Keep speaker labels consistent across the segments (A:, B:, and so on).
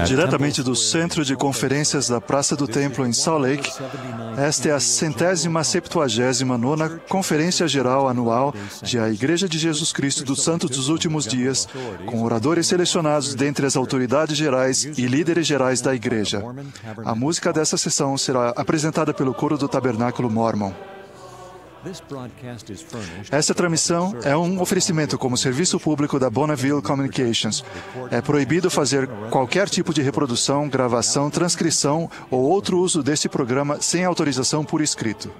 A: Diretamente do Centro de Conferências da Praça do Templo em Salt Lake, esta é a 170ª Conferência Geral Anual de A Igreja de Jesus Cristo dos Santos dos Últimos Dias, com oradores selecionados dentre as autoridades gerais e líderes gerais da Igreja. A música dessa sessão será apresentada pelo Coro do Tabernáculo Mormon. Esta transmissão é um oferecimento como serviço público da Bonneville Communications. É proibido fazer qualquer tipo de reprodução, gravação, transcrição ou outro uso deste programa sem autorização por escrito.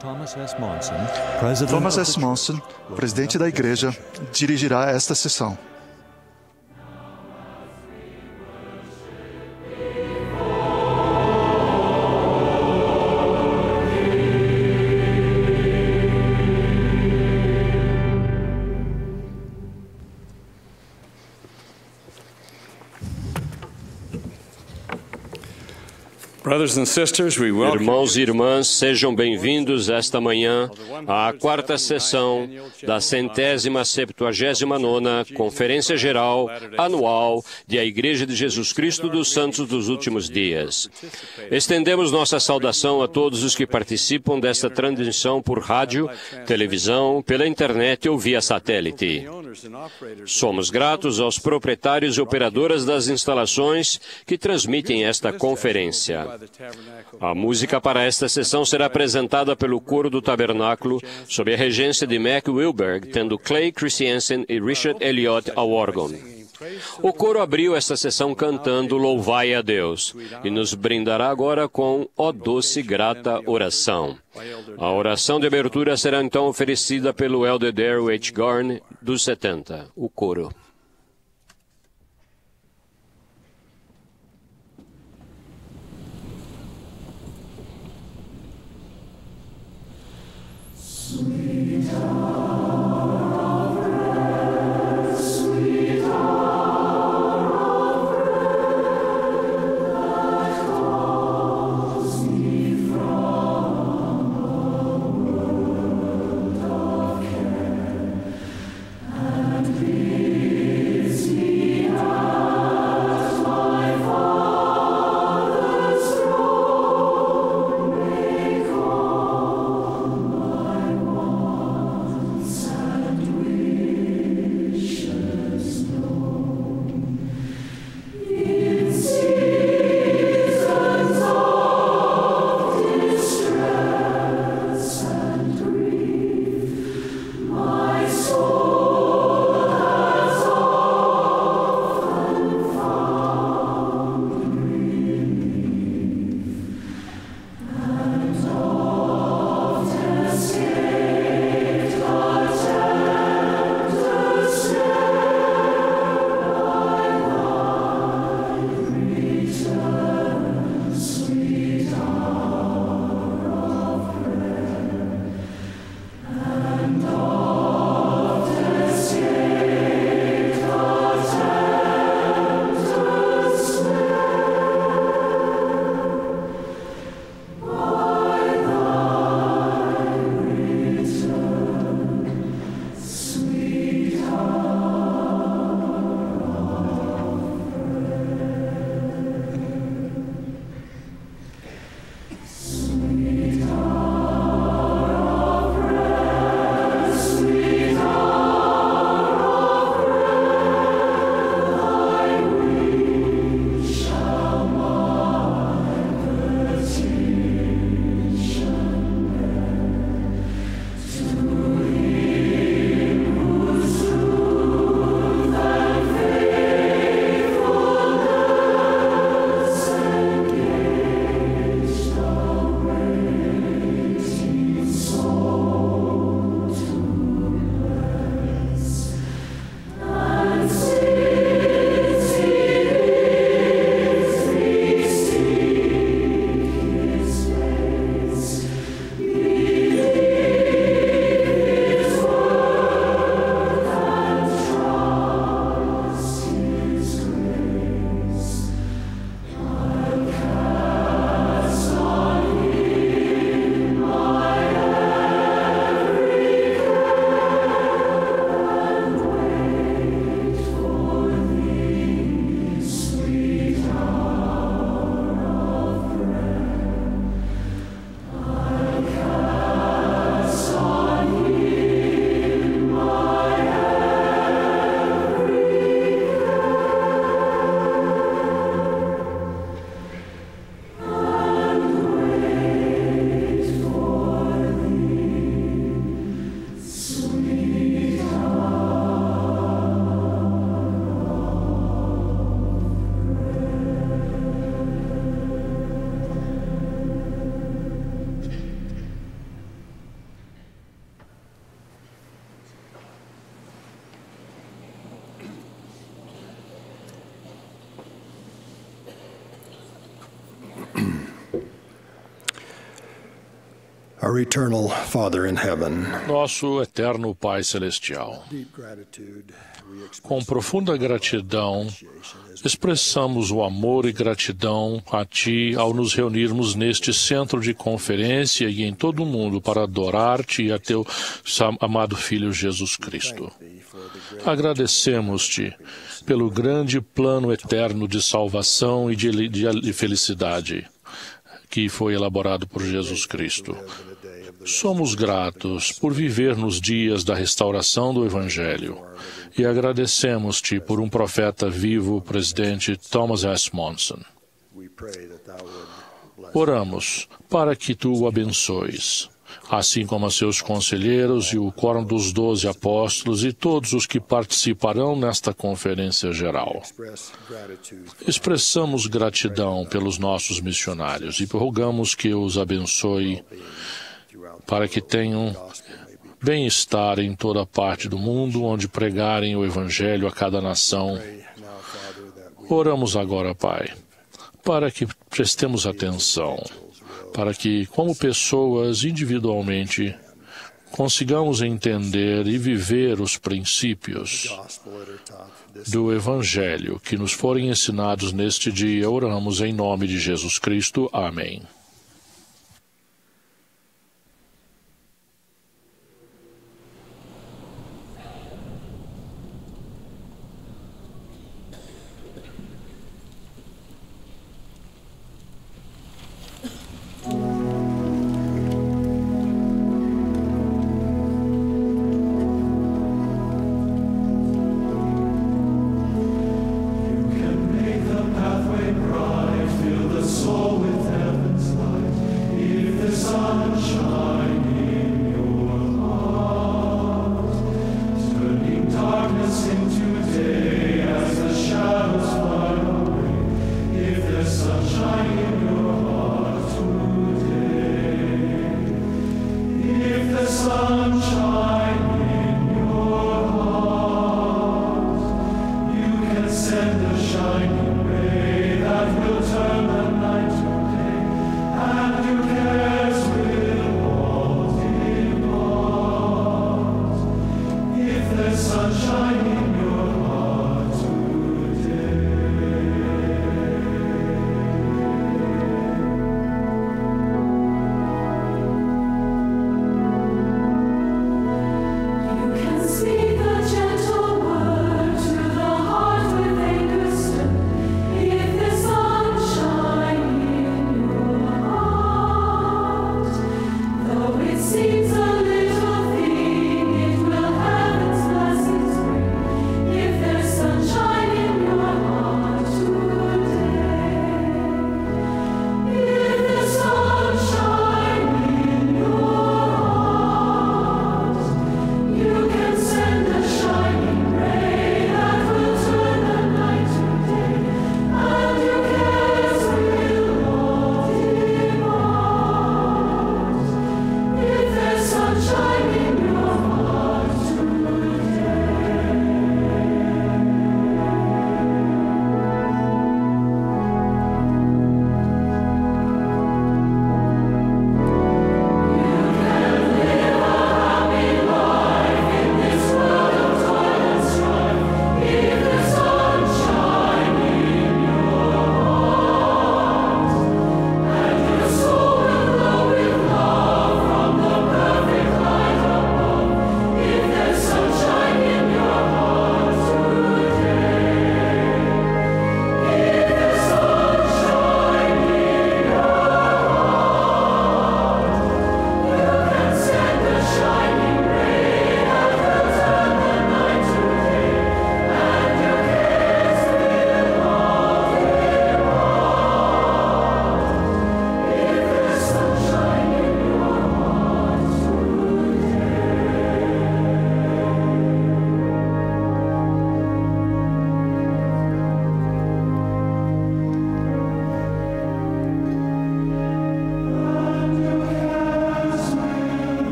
A: Thomas S. Monson, presidente da Igreja, dirigirá esta sessão.
B: Irmãos e irmãs, sejam bem-vindos esta manhã à quarta sessão da 170ª Conferência Geral Anual de A Igreja de Jesus Cristo dos Santos dos Últimos Dias. Estendemos nossa saudação a todos os que participam desta transmissão por rádio, televisão, pela internet ou via satélite. Somos gratos aos proprietários e operadoras das instalações que transmitem esta conferência. A música para esta sessão será apresentada pelo Coro do Tabernáculo, sob a regência de Mac Wilberg, tendo Clay Christiansen e Richard Elliott ao órgão. O coro abriu esta sessão cantando Louvai a Deus e nos brindará agora com Ó Doce Grata Oração. A oração de abertura será então oferecida pelo Elder Darrell H. Garn, dos 70. O coro.
C: And be Our eternal Father in heaven,
D: Nosso eterno Pai Celestial, com profunda gratidão, expressamos o amor e gratidão a Ti ao nos reunirmos neste centro de conferência e em todo o mundo para adorar-Te e a Teu amado Filho Jesus Cristo. Agradecemos-Te pelo grande plano eterno de salvação e de felicidade que foi elaborado por Jesus Cristo. Somos gratos por viver nos dias da restauração do Evangelho e agradecemos-Te por um profeta vivo, o presidente Thomas S. Monson. Oramos para que Tu o abençoes, assim como a seus conselheiros e o quórum dos 12 apóstolos e todos os que participarão nesta conferência geral. Expressamos gratidão pelos nossos missionários e rogamos que os abençoe para que tenham bem-estar em toda parte do mundo, onde pregarem o Evangelho a cada nação. Oramos agora, Pai, para que prestemos atenção, para que, como pessoas individualmente, consigamos entender e viver os princípios do Evangelho que nos forem ensinados neste dia. Oramos em nome de Jesus Cristo. Amém.
E: Pathway bright, fill the soul with heaven's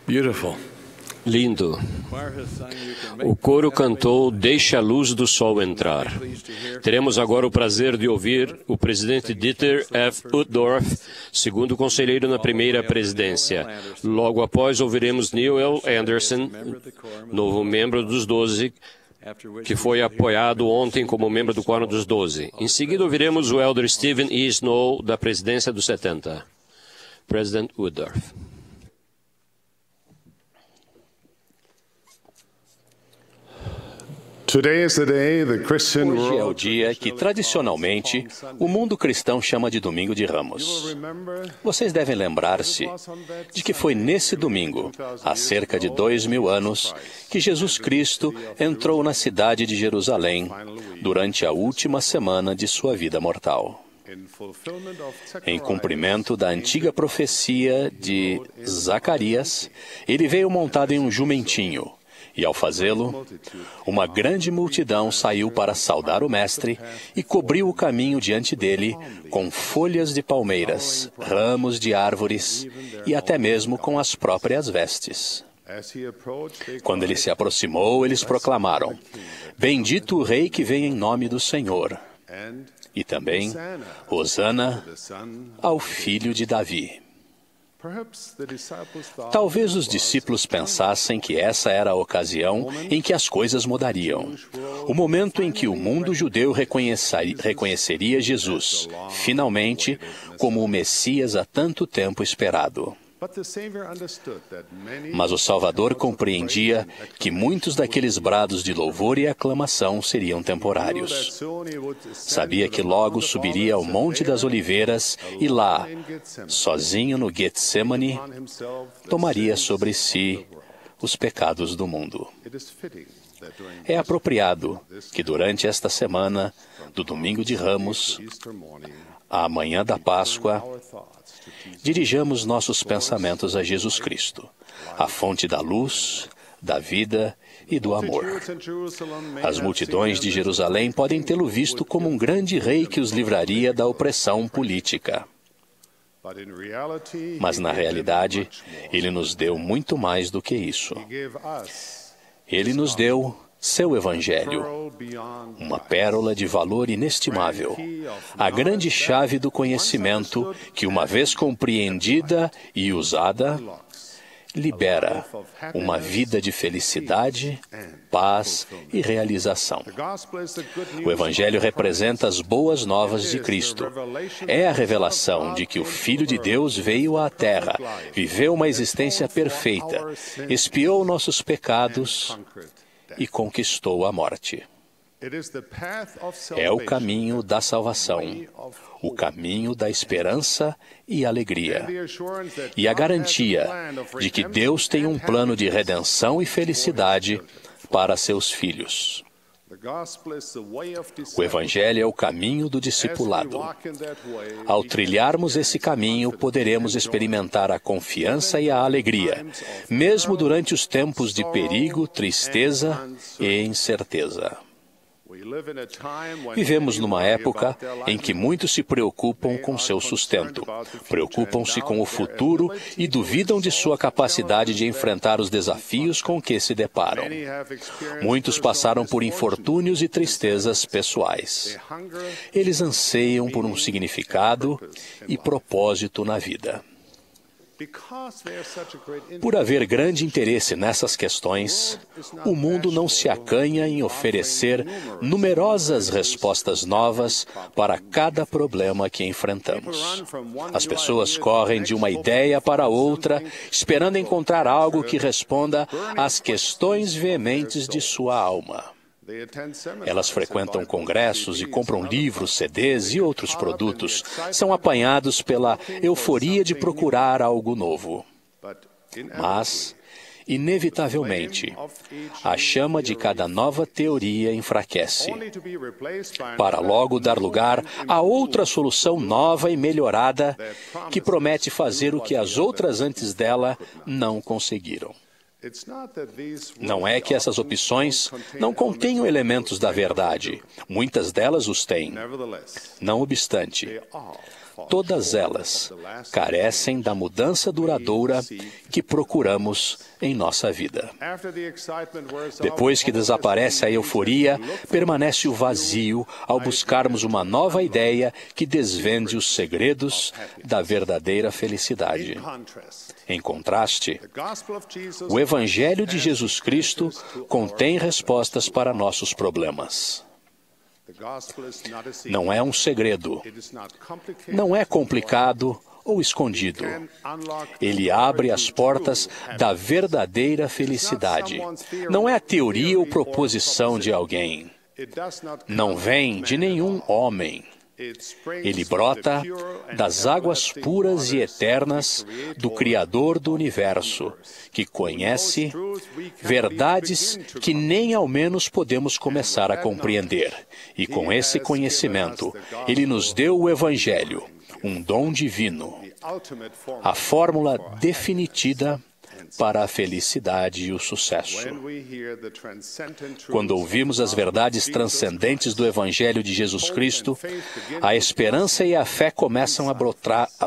C: Beautiful.
B: Lindo. O coro cantou Deixa a Luz do Sol Entrar. Teremos agora o prazer de ouvir o presidente Dieter F. Uchtdorf, segundo conselheiro na primeira presidência. Logo após, ouviremos Neil L. Anderson, novo membro dos 12, que foi apoiado ontem como membro do Quórum dos 12. Em seguida, ouviremos o elder Stephen E. Snow, da presidência dos 70. President Uchtdorf.
E: Hoje é o dia que, tradicionalmente, o mundo cristão chama de Domingo de Ramos. Vocês devem lembrar-se de que foi nesse domingo, há cerca de 2000 anos, que Jesus Cristo entrou na cidade de Jerusalém durante a última semana de sua vida mortal. Em cumprimento da antiga profecia de Zacarias, ele veio montado em um jumentinho. E, ao fazê-lo, uma grande multidão saiu para saudar o Mestre e cobriu o caminho diante dele com folhas de palmeiras, ramos de árvores e até mesmo com as próprias vestes. Quando ele se aproximou, eles proclamaram: Bendito o Rei que vem em nome do Senhor. E também, Hosana ao Filho de Davi. Talvez os discípulos pensassem que essa era a ocasião em que as coisas mudariam. O momento em que o mundo judeu reconheceria Jesus, finalmente, como o Messias há tanto tempo esperado. Mas o Salvador compreendia que muitos daqueles brados de louvor e aclamação seriam temporários. Sabia que logo subiria ao Monte das Oliveiras e lá, sozinho no Getsemane, tomaria sobre si os pecados do mundo. É apropriado que durante esta semana, do Domingo de Ramos, à manhã da Páscoa, dirijamos nossos pensamentos a Jesus Cristo, a fonte da luz, da vida e do amor. As multidões de Jerusalém podem tê-lo visto como um grande rei que os livraria da opressão política. Mas, na realidade, ele nos deu muito mais do que isso. Ele nos deu seu Evangelho, uma pérola de valor inestimável, a grande chave do conhecimento que, uma vez compreendida e usada, libera uma vida de felicidade, paz e realização. O Evangelho representa as boas novas de Cristo. É a revelação de que o Filho de Deus veio à Terra, viveu uma existência perfeita, expiou nossos pecados e conquistou a morte. É o caminho da salvação, o caminho da esperança e alegria, e a garantia de que Deus tem um plano de redenção e felicidade para seus filhos. O Evangelho é o caminho do discipulado. Ao trilharmos esse caminho, poderemos experimentar a confiança e a alegria, mesmo durante os tempos de perigo, tristeza e incerteza. Vivemos numa época em que muitos se preocupam com seu sustento, preocupam-se com o futuro e duvidam de sua capacidade de enfrentar os desafios com que se deparam. Muitos passaram por infortúnios e tristezas pessoais. Eles anseiam por um significado e propósito na vida. Por haver grande interesse nessas questões, o mundo não se acanha em oferecer numerosas respostas novas para cada problema que enfrentamos. As pessoas correm de uma ideia para outra, esperando encontrar algo que responda às questões veementes de sua alma. Elas frequentam congressos e compram livros, CDs e outros produtos. São apanhados pela euforia de procurar algo novo. Mas, inevitavelmente, a chama de cada nova teoria enfraquece, para logo dar lugar a outra solução nova e melhorada que promete fazer o que as outras antes dela não conseguiram. Não é que essas opções não contenham elementos da verdade. Muitas delas os têm. Não obstante, todas elas carecem da mudança duradoura que procuramos em nossa vida. Depois que desaparece a euforia, permanece o vazio ao buscarmos uma nova ideia que desvende os segredos da verdadeira felicidade. Em contraste, o Evangelho de Jesus Cristo contém respostas para nossos problemas. Não é um segredo, não é complicado ou escondido. Ele abre as portas da verdadeira felicidade. Não é a teoria ou proposição de alguém. Não vem de nenhum homem. Ele brota das águas puras e eternas do Criador do Universo, que conhece verdades que nem ao menos podemos começar a compreender. E com esse conhecimento, Ele nos deu o Evangelho, um dom divino, a fórmula definitiva para a felicidade e o sucesso. Quando ouvimos as verdades transcendentes do Evangelho de Jesus Cristo, a esperança e a fé começam a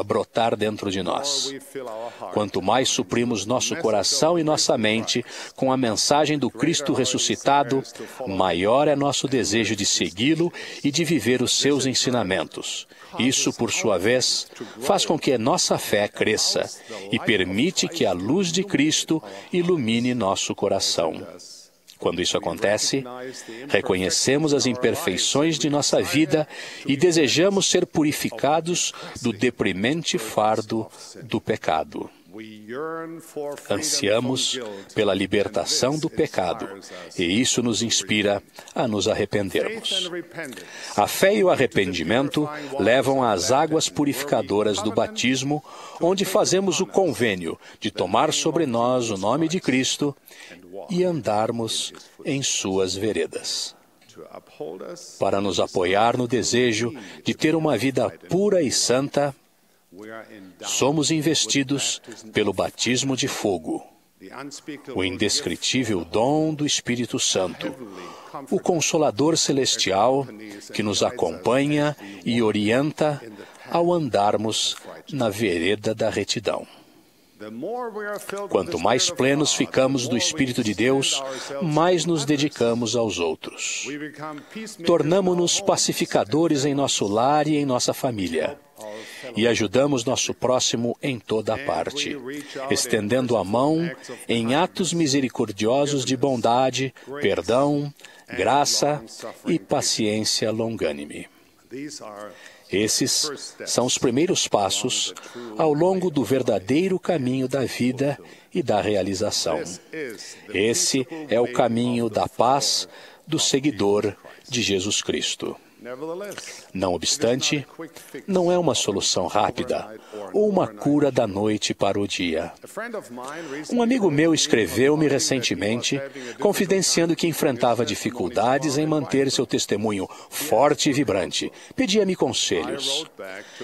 E: brotar dentro de nós. Quanto mais suprimos nosso coração e nossa mente com a mensagem do Cristo ressuscitado, maior é nosso desejo de segui-lo e de viver os seus ensinamentos. Isso, por sua vez, faz com que nossa fé cresça e permite que a luz de Cristo ilumine nosso coração. Quando isso acontece, reconhecemos as imperfeições de nossa vida e desejamos ser purificados do deprimente fardo do pecado. Ansiamos pela libertação do pecado, e isso nos inspira a nos arrependermos. A fé e o arrependimento levam às águas purificadoras do batismo, onde fazemos o convênio de tomar sobre nós o nome de Cristo e andarmos em suas veredas. Para nos apoiar no desejo de ter uma vida pura e santa, somos investidos pelo batismo de fogo, o indescritível dom do Espírito Santo, o Consolador Celestial que nos acompanha e orienta ao andarmos na vereda da retidão. Quanto mais plenos ficamos do Espírito de Deus, mais nos dedicamos aos outros. Tornamo-nos pacificadores em nosso lar e em nossa família. E ajudamos nosso próximo em toda a parte, estendendo a mão em atos misericordiosos de bondade, perdão, graça e paciência longânime. Esses são os primeiros passos ao longo do verdadeiro caminho da vida e da realização. Esse é o caminho da paz do seguidor de Jesus Cristo. Não obstante, não é uma solução rápida ou uma cura da noite para o dia. Um amigo meu escreveu-me recentemente, confidenciando que enfrentava dificuldades em manter seu testemunho forte e vibrante. Pedia-me conselhos.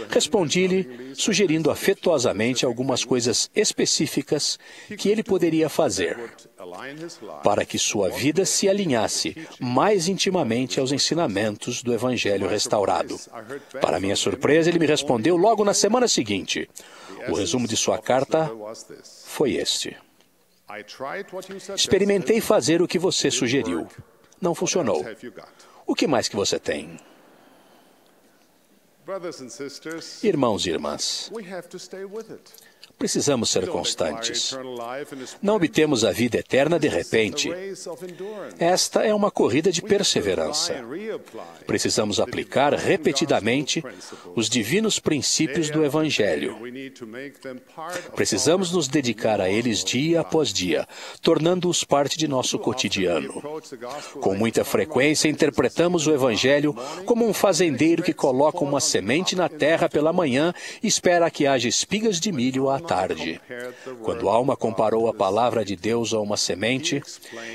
E: Respondi-lhe, sugerindo afetuosamente algumas coisas específicas que ele poderia fazer para que sua vida se alinhasse mais intimamente aos ensinamentos do Evangelho restaurado. Para minha surpresa, ele me respondeu logo na semana seguinte. O resumo de sua carta foi este: experimentei fazer o que você sugeriu. Não funcionou. O que mais que você tem? Irmãos e irmãs, precisamos ser constantes. Não obtemos a vida eterna de repente. Esta é uma corrida de perseverança. Precisamos aplicar repetidamente os divinos princípios do Evangelho. Precisamos nos dedicar a eles dia após dia, tornando-os parte de nosso cotidiano. Com muita frequência, interpretamos o Evangelho como um fazendeiro que coloca uma semente na terra pela manhã e espera que haja espigas de milho à tarde. Quando Alma comparou a palavra de Deus a uma semente,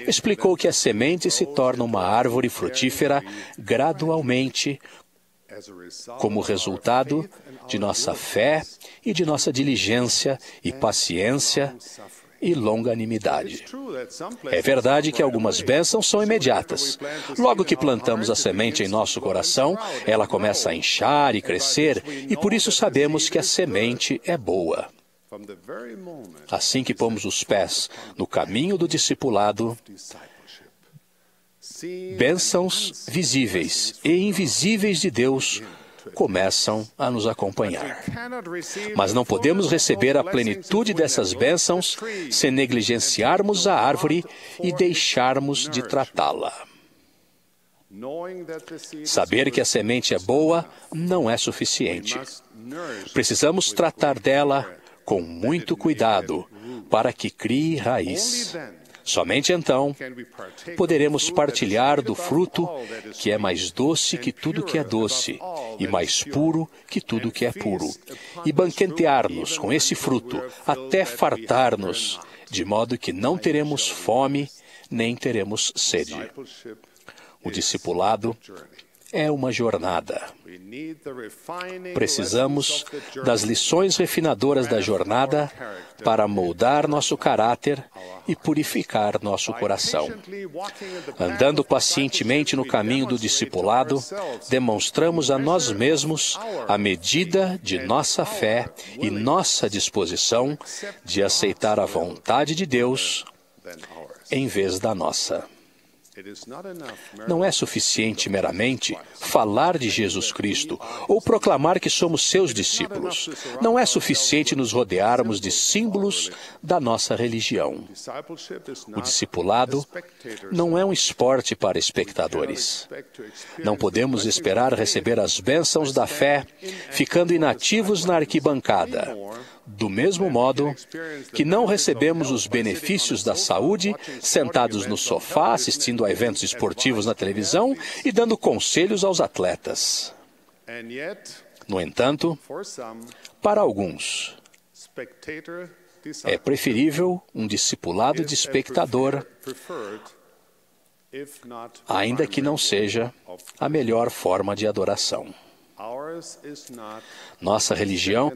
E: explicou que a semente se torna uma árvore frutífera gradualmente, como resultado de nossa fé e de nossa diligência e paciência e longanimidade. É verdade que algumas bênçãos são imediatas. Logo que plantamos a semente em nosso coração, ela começa a inchar e crescer, e por isso sabemos que a semente é boa. Assim que pomos os pés no caminho do discipulado, bênçãos visíveis e invisíveis de Deus começam a nos acompanhar. Mas não podemos receber a plenitude dessas bênçãos se negligenciarmos a árvore e deixarmos de tratá-la. Saber que a semente é boa não é suficiente. Precisamos tratar dela com muito cuidado para que crie raiz. Somente então poderemos partilhar do fruto que é mais doce que tudo que é doce e mais puro que tudo que é puro, e banquetear-nos com esse fruto até fartar-nos, de modo que não teremos fome nem teremos sede. O discipulado é uma jornada. Precisamos das lições refinadoras da jornada para moldar nosso caráter e purificar nosso coração. Andando pacientemente no caminho do discipulado, demonstramos a nós mesmos a medida de nossa fé e nossa disposição de aceitar a vontade de Deus em vez da nossa. Não é suficiente meramente falar de Jesus Cristo ou proclamar que somos seus discípulos. Não é suficiente nos rodearmos de símbolos da nossa religião. O discipulado não é um esporte para espectadores. Não podemos esperar receber as bênçãos da fé ficando inativos na arquibancada. Do mesmo modo que não recebemos os benefícios da saúde sentados no sofá assistindo a eventos esportivos na televisão e dando conselhos aos atletas. No entanto, para alguns, é preferível um discipulado de espectador, ainda que não seja a melhor forma de adoração. Nossa religião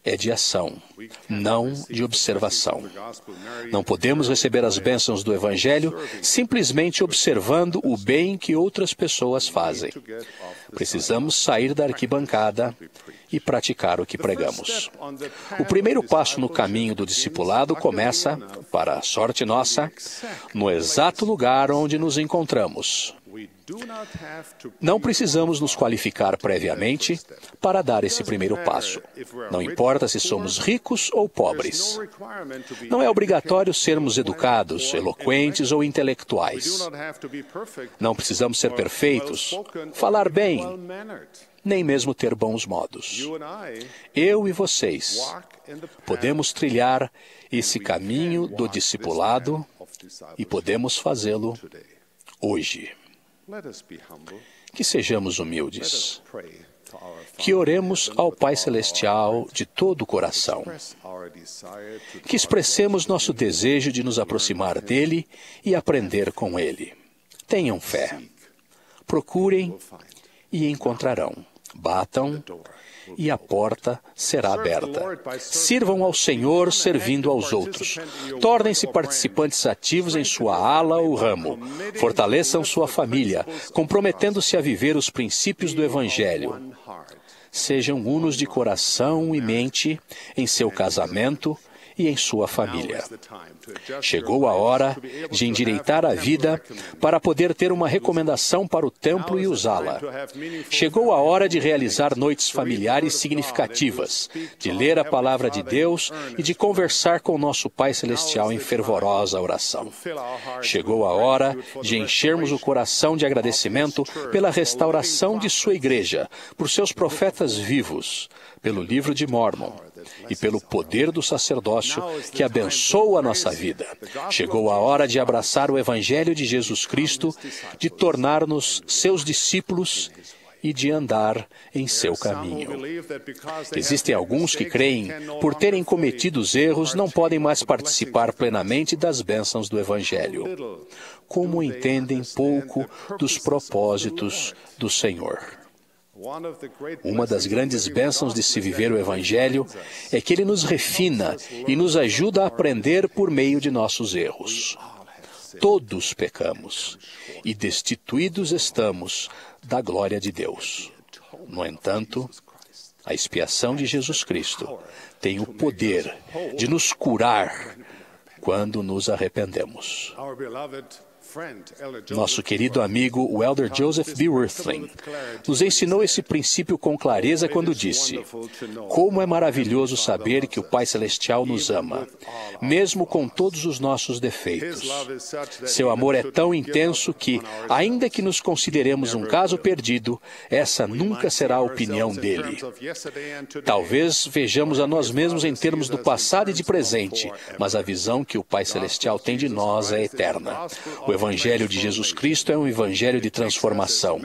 E: é de ação, não de observação. Não podemos receber as bênçãos do Evangelho simplesmente observando o bem que outras pessoas fazem. Precisamos sair da arquibancada e praticar o que pregamos. O primeiro passo no caminho do discipulado começa, para a sorte nossa, no exato lugar onde nos encontramos. Não precisamos nos qualificar previamente para dar esse primeiro passo. Não importa se somos ricos ou pobres. Não é obrigatório sermos educados, eloquentes ou intelectuais. Não precisamos ser perfeitos, falar bem, nem mesmo ter bons modos. Eu e vocês podemos trilhar esse caminho do discipulado e podemos fazê-lo hoje. Que sejamos humildes. Que oremos ao Pai Celestial de todo o coração. Que expressemos nosso desejo de nos aproximar dele e aprender com ele. Tenham fé. Procurem e encontrarão. Batam e a porta será aberta. Sirvam ao Senhor servindo aos outros. Tornem-se participantes ativos em sua ala ou ramo. Fortaleçam sua família, comprometendo-se a viver os princípios do Evangelho. Sejam unos de coração e mente em seu casamento e em sua família. Chegou a hora de endireitar a vida para poder ter uma recomendação para o templo e usá-la. Chegou a hora de realizar noites familiares significativas, de ler a palavra de Deus e de conversar com nosso Pai Celestial em fervorosa oração. Chegou a hora de enchermos o coração de agradecimento pela restauração de sua igreja, por seus profetas vivos, pelo livro de Mórmon e pelo poder do sacerdócio que abençoa a nossa vida. Chegou a hora de abraçar o Evangelho de Jesus Cristo, de tornar-nos seus discípulos e de andar em seu caminho. Existem alguns que creem, por terem cometido os erros, não podem mais participar plenamente das bênçãos do Evangelho. Como entendem pouco dos propósitos do Senhor. Uma das grandes bênçãos de se viver o Evangelho é que ele nos refina e nos ajuda a aprender por meio de nossos erros. Todos pecamos e destituídos estamos da glória de Deus. No entanto, a expiação de Jesus Cristo tem o poder de nos curar quando nos arrependemos. Nosso querido amigo, o Elder Joseph B. Wirthlin, nos ensinou esse princípio com clareza quando disse: como é maravilhoso saber que o Pai Celestial nos ama, mesmo com todos os nossos defeitos. Seu amor é tão intenso que, ainda que nos consideremos um caso perdido, essa nunca será a opinião dele. Talvez vejamos a nós mesmos em termos do passado e de presente, mas a visão que o Pai Celestial tem de nós é eterna. O Evangelho de Jesus Cristo é um evangelho de transformação.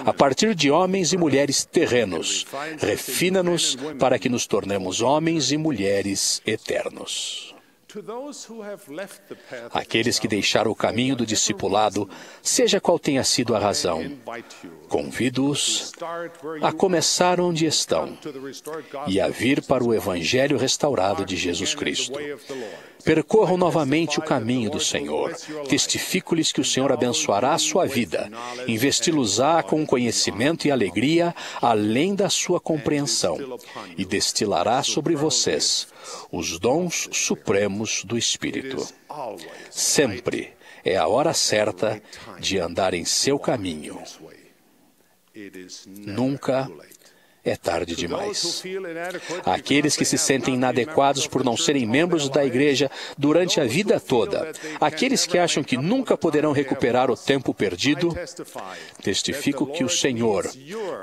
E: A partir de homens e mulheres terrenos, refina-nos para que nos tornemos homens e mulheres eternos. Aqueles que deixaram o caminho do discipulado, seja qual tenha sido a razão, convido-os a começar onde estão e a vir para o Evangelho restaurado de Jesus Cristo. Percorram novamente o caminho do Senhor. Testifico-lhes que o Senhor abençoará a sua vida, investi-los-á com conhecimento e alegria além da sua compreensão, e destilará sobre vocês os dons supremos do Espírito. Sempre é a hora certa de andar em seu caminho. Nunca é tarde demais. Aqueles que se sentem inadequados por não serem membros da igreja durante a vida toda, aqueles que acham que nunca poderão recuperar o tempo perdido, testifico que o Senhor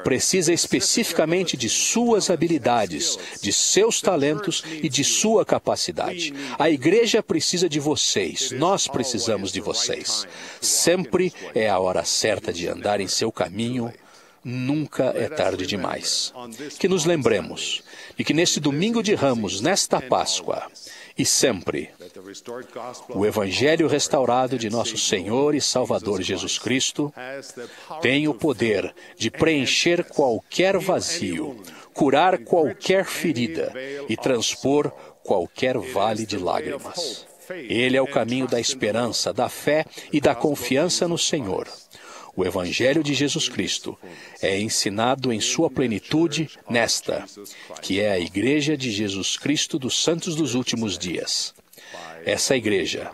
E: precisa especificamente de suas habilidades, de seus talentos e de sua capacidade. A igreja precisa de vocês, nós precisamos de vocês. Sempre é a hora certa de andar em seu caminho. Nunca é tarde demais. Que nos lembremos de que neste domingo de Ramos, nesta Páscoa, e sempre, o Evangelho restaurado de nosso Senhor e Salvador Jesus Cristo tem o poder de preencher qualquer vazio, curar qualquer ferida e transpor qualquer vale de lágrimas. Ele é o caminho da esperança, da fé e da confiança no Senhor. O Evangelho de Jesus Cristo é ensinado em sua plenitude nesta, que é a Igreja de Jesus Cristo dos Santos dos Últimos Dias. Essa igreja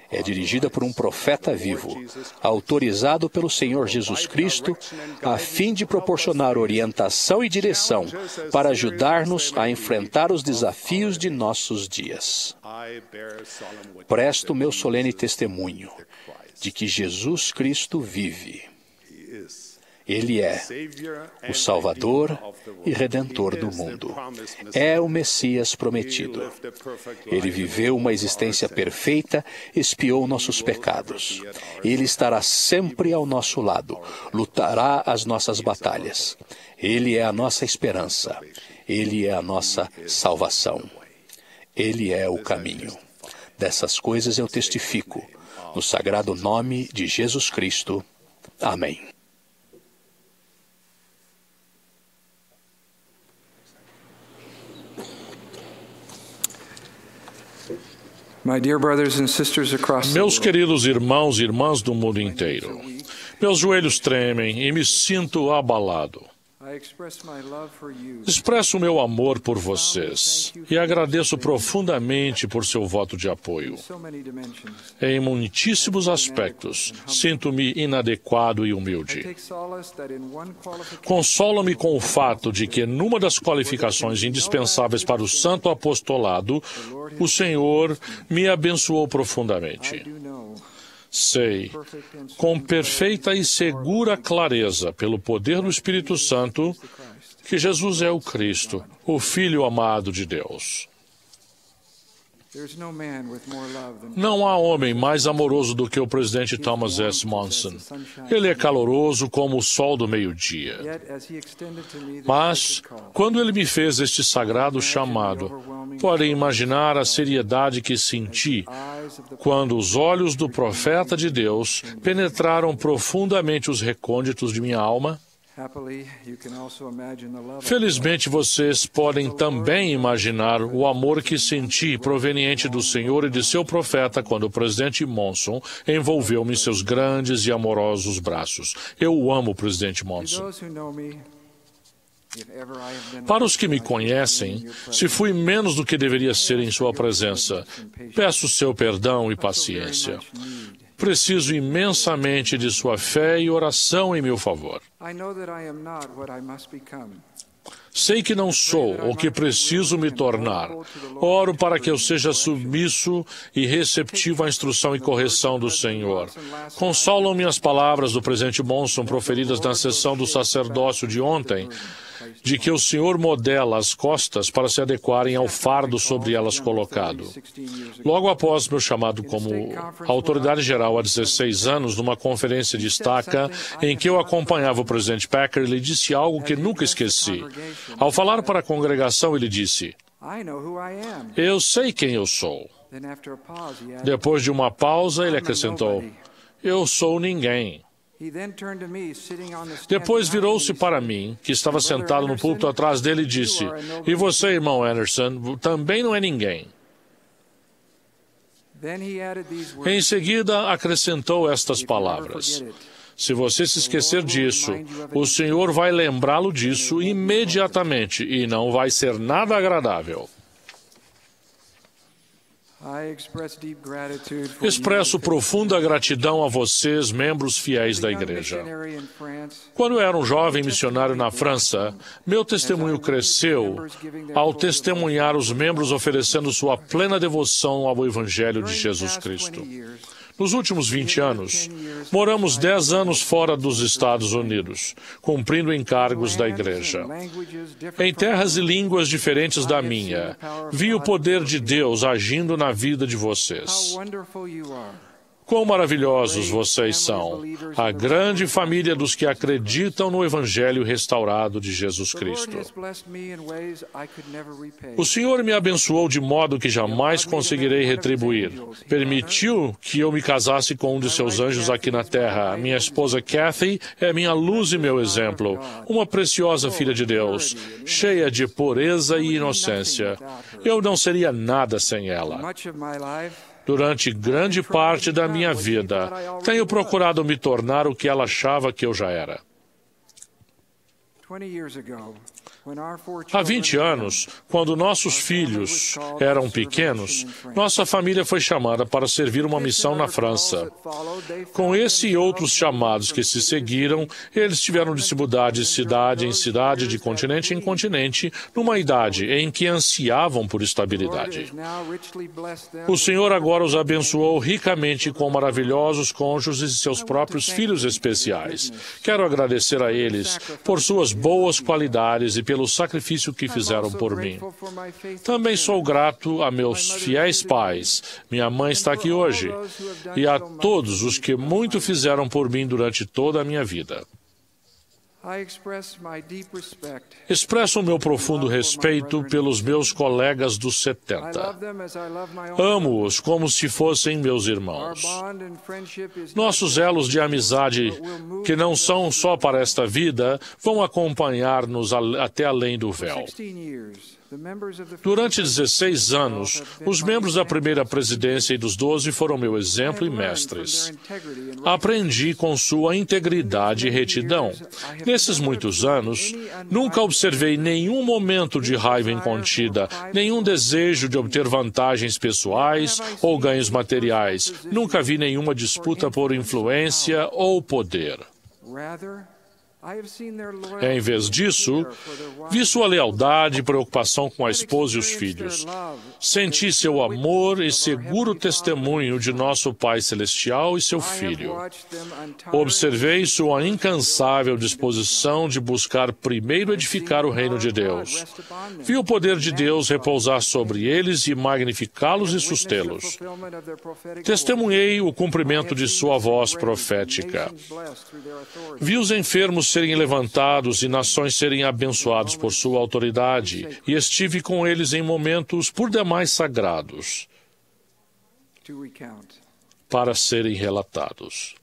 E: é dirigida por um profeta vivo, autorizado pelo Senhor Jesus Cristo, a fim de proporcionar orientação e direção para ajudar-nos a enfrentar os desafios de nossos dias. Presto meu solene testemunho de que Jesus Cristo vive. Ele é o Salvador e Redentor do mundo. É o Messias prometido. Ele viveu uma existência perfeita, expiou nossos pecados. Ele estará sempre ao nosso lado, lutará as nossas batalhas. Ele é a nossa esperança. Ele é a nossa salvação. Ele é o caminho. Dessas coisas eu testifico, no sagrado nome de Jesus Cristo. Amém.
D: Meus queridos irmãos e irmãs do mundo inteiro, meus joelhos tremem e me sinto abalado. Expresso o meu amor por vocês e agradeço profundamente por seu voto de apoio. Em muitíssimos aspectos, sinto-me inadequado e humilde. Consolo-me com o fato de que, numa das qualificações indispensáveis para o santo apostolado, o Senhor me abençoou profundamente. Sei, com perfeita e segura clareza, pelo poder do Espírito Santo, que Jesus é o Cristo, o Filho amado de Deus. Não há homem mais amoroso do que o presidente Thomas S. Monson. Ele é caloroso como o sol do meio-dia. Mas, quando ele me fez este sagrado chamado, podem imaginar a seriedade que senti quando os olhos do profeta de Deus penetraram profundamente os recônditos de minha alma? Felizmente, vocês podem também imaginar o amor que senti proveniente do Senhor e de seu profeta quando o presidente Monson envolveu-me em seus grandes e amorosos braços. Eu amo o presidente Monson. Para os que me conhecem, se fui menos do que deveria ser em sua presença, peço seu perdão e paciência. Preciso imensamente de sua fé e oração em meu favor. Sei que não sou o que preciso me tornar. Oro para que eu seja submisso e receptivo à instrução e correção do Senhor. Consolam-me as palavras do presidente Monson proferidas na sessão do sacerdócio de ontem, de que o Senhor modela as costas para se adequarem ao fardo sobre elas colocado. Logo após meu chamado como autoridade geral há 16 anos, numa conferência de estaca, em que eu acompanhava o presidente Packer, ele disse algo que nunca esqueci. Ao falar para a congregação, ele disse: "Eu sei quem eu sou." Depois de uma pausa, ele acrescentou: "Eu sou ninguém." Depois virou-se para mim, que estava sentado no púlpito atrás dele, e disse: "E você, irmão Anderson, também não é ninguém." Em seguida, acrescentou estas palavras: "Se você se esquecer disso, o Senhor vai lembrá-lo disso imediatamente e não vai ser nada agradável." Expresso profunda gratidão a vocês, membros fiéis da Igreja. Quando eu era um jovem missionário na França, meu testemunho cresceu ao testemunhar os membros oferecendo sua plena devoção ao Evangelho de Jesus Cristo. Nos últimos 20 anos, moramos 10 anos fora dos Estados Unidos, cumprindo encargos da Igreja. Em terras e línguas diferentes da minha, vi o poder de Deus agindo na vida de vocês. Quão maravilhosos vocês são, a grande família dos que acreditam no Evangelho restaurado de Jesus Cristo. O Senhor me abençoou de modo que jamais conseguirei retribuir. Permitiu que eu me casasse com um de seus anjos aqui na terra. Minha esposa Kathy é minha luz e meu exemplo, uma preciosa filha de Deus, cheia de pureza e inocência. Eu não seria nada sem ela. Durante grande parte da minha vida, tenho procurado me tornar o que ela achava que eu já era. Há 20 anos, quando nossos filhos eram pequenos, nossa família foi chamada para servir uma missão na França. Com esse e outros chamados que se seguiram, eles tiveram de se mudar de cidade em cidade, de continente em continente, numa idade em que ansiavam por estabilidade. O Senhor agora os abençoou ricamente com maravilhosos cônjuges e seus próprios filhos especiais. Quero agradecer a eles por suas boas qualidades e pelo sacrifício que fizeram por mim. Também sou grato a meus fiéis pais, minha mãe está aqui hoje, e a todos os que muito fizeram por mim durante toda a minha vida. Expresso o meu profundo respeito pelos meus colegas dos 70. Amo-os como se fossem meus irmãos. Nossos elos de amizade, que não são só para esta vida, vão acompanhar-nos até além do véu. Durante 16 anos, os membros da primeira presidência e dos 12 foram meu exemplo e mestres. Aprendi com sua integridade e retidão. Nesses muitos anos, nunca observei nenhum momento de raiva incontida, nenhum desejo de obter vantagens pessoais ou ganhos materiais. Nunca vi nenhuma disputa por influência ou poder. Em vez disso, vi sua lealdade e preocupação com a esposa e os filhos. Senti seu amor e seguro testemunho de nosso Pai Celestial e seu Filho. Observei sua incansável disposição de buscar primeiro edificar o reino de Deus. Vi o poder de Deus repousar sobre eles e magnificá-los e sustê-los. Testemunhei o cumprimento de sua voz profética. Vi os enfermos serem levantados e nações serem abençoados por sua autoridade, e estive com eles em momentos por demais sagrados para serem relatados.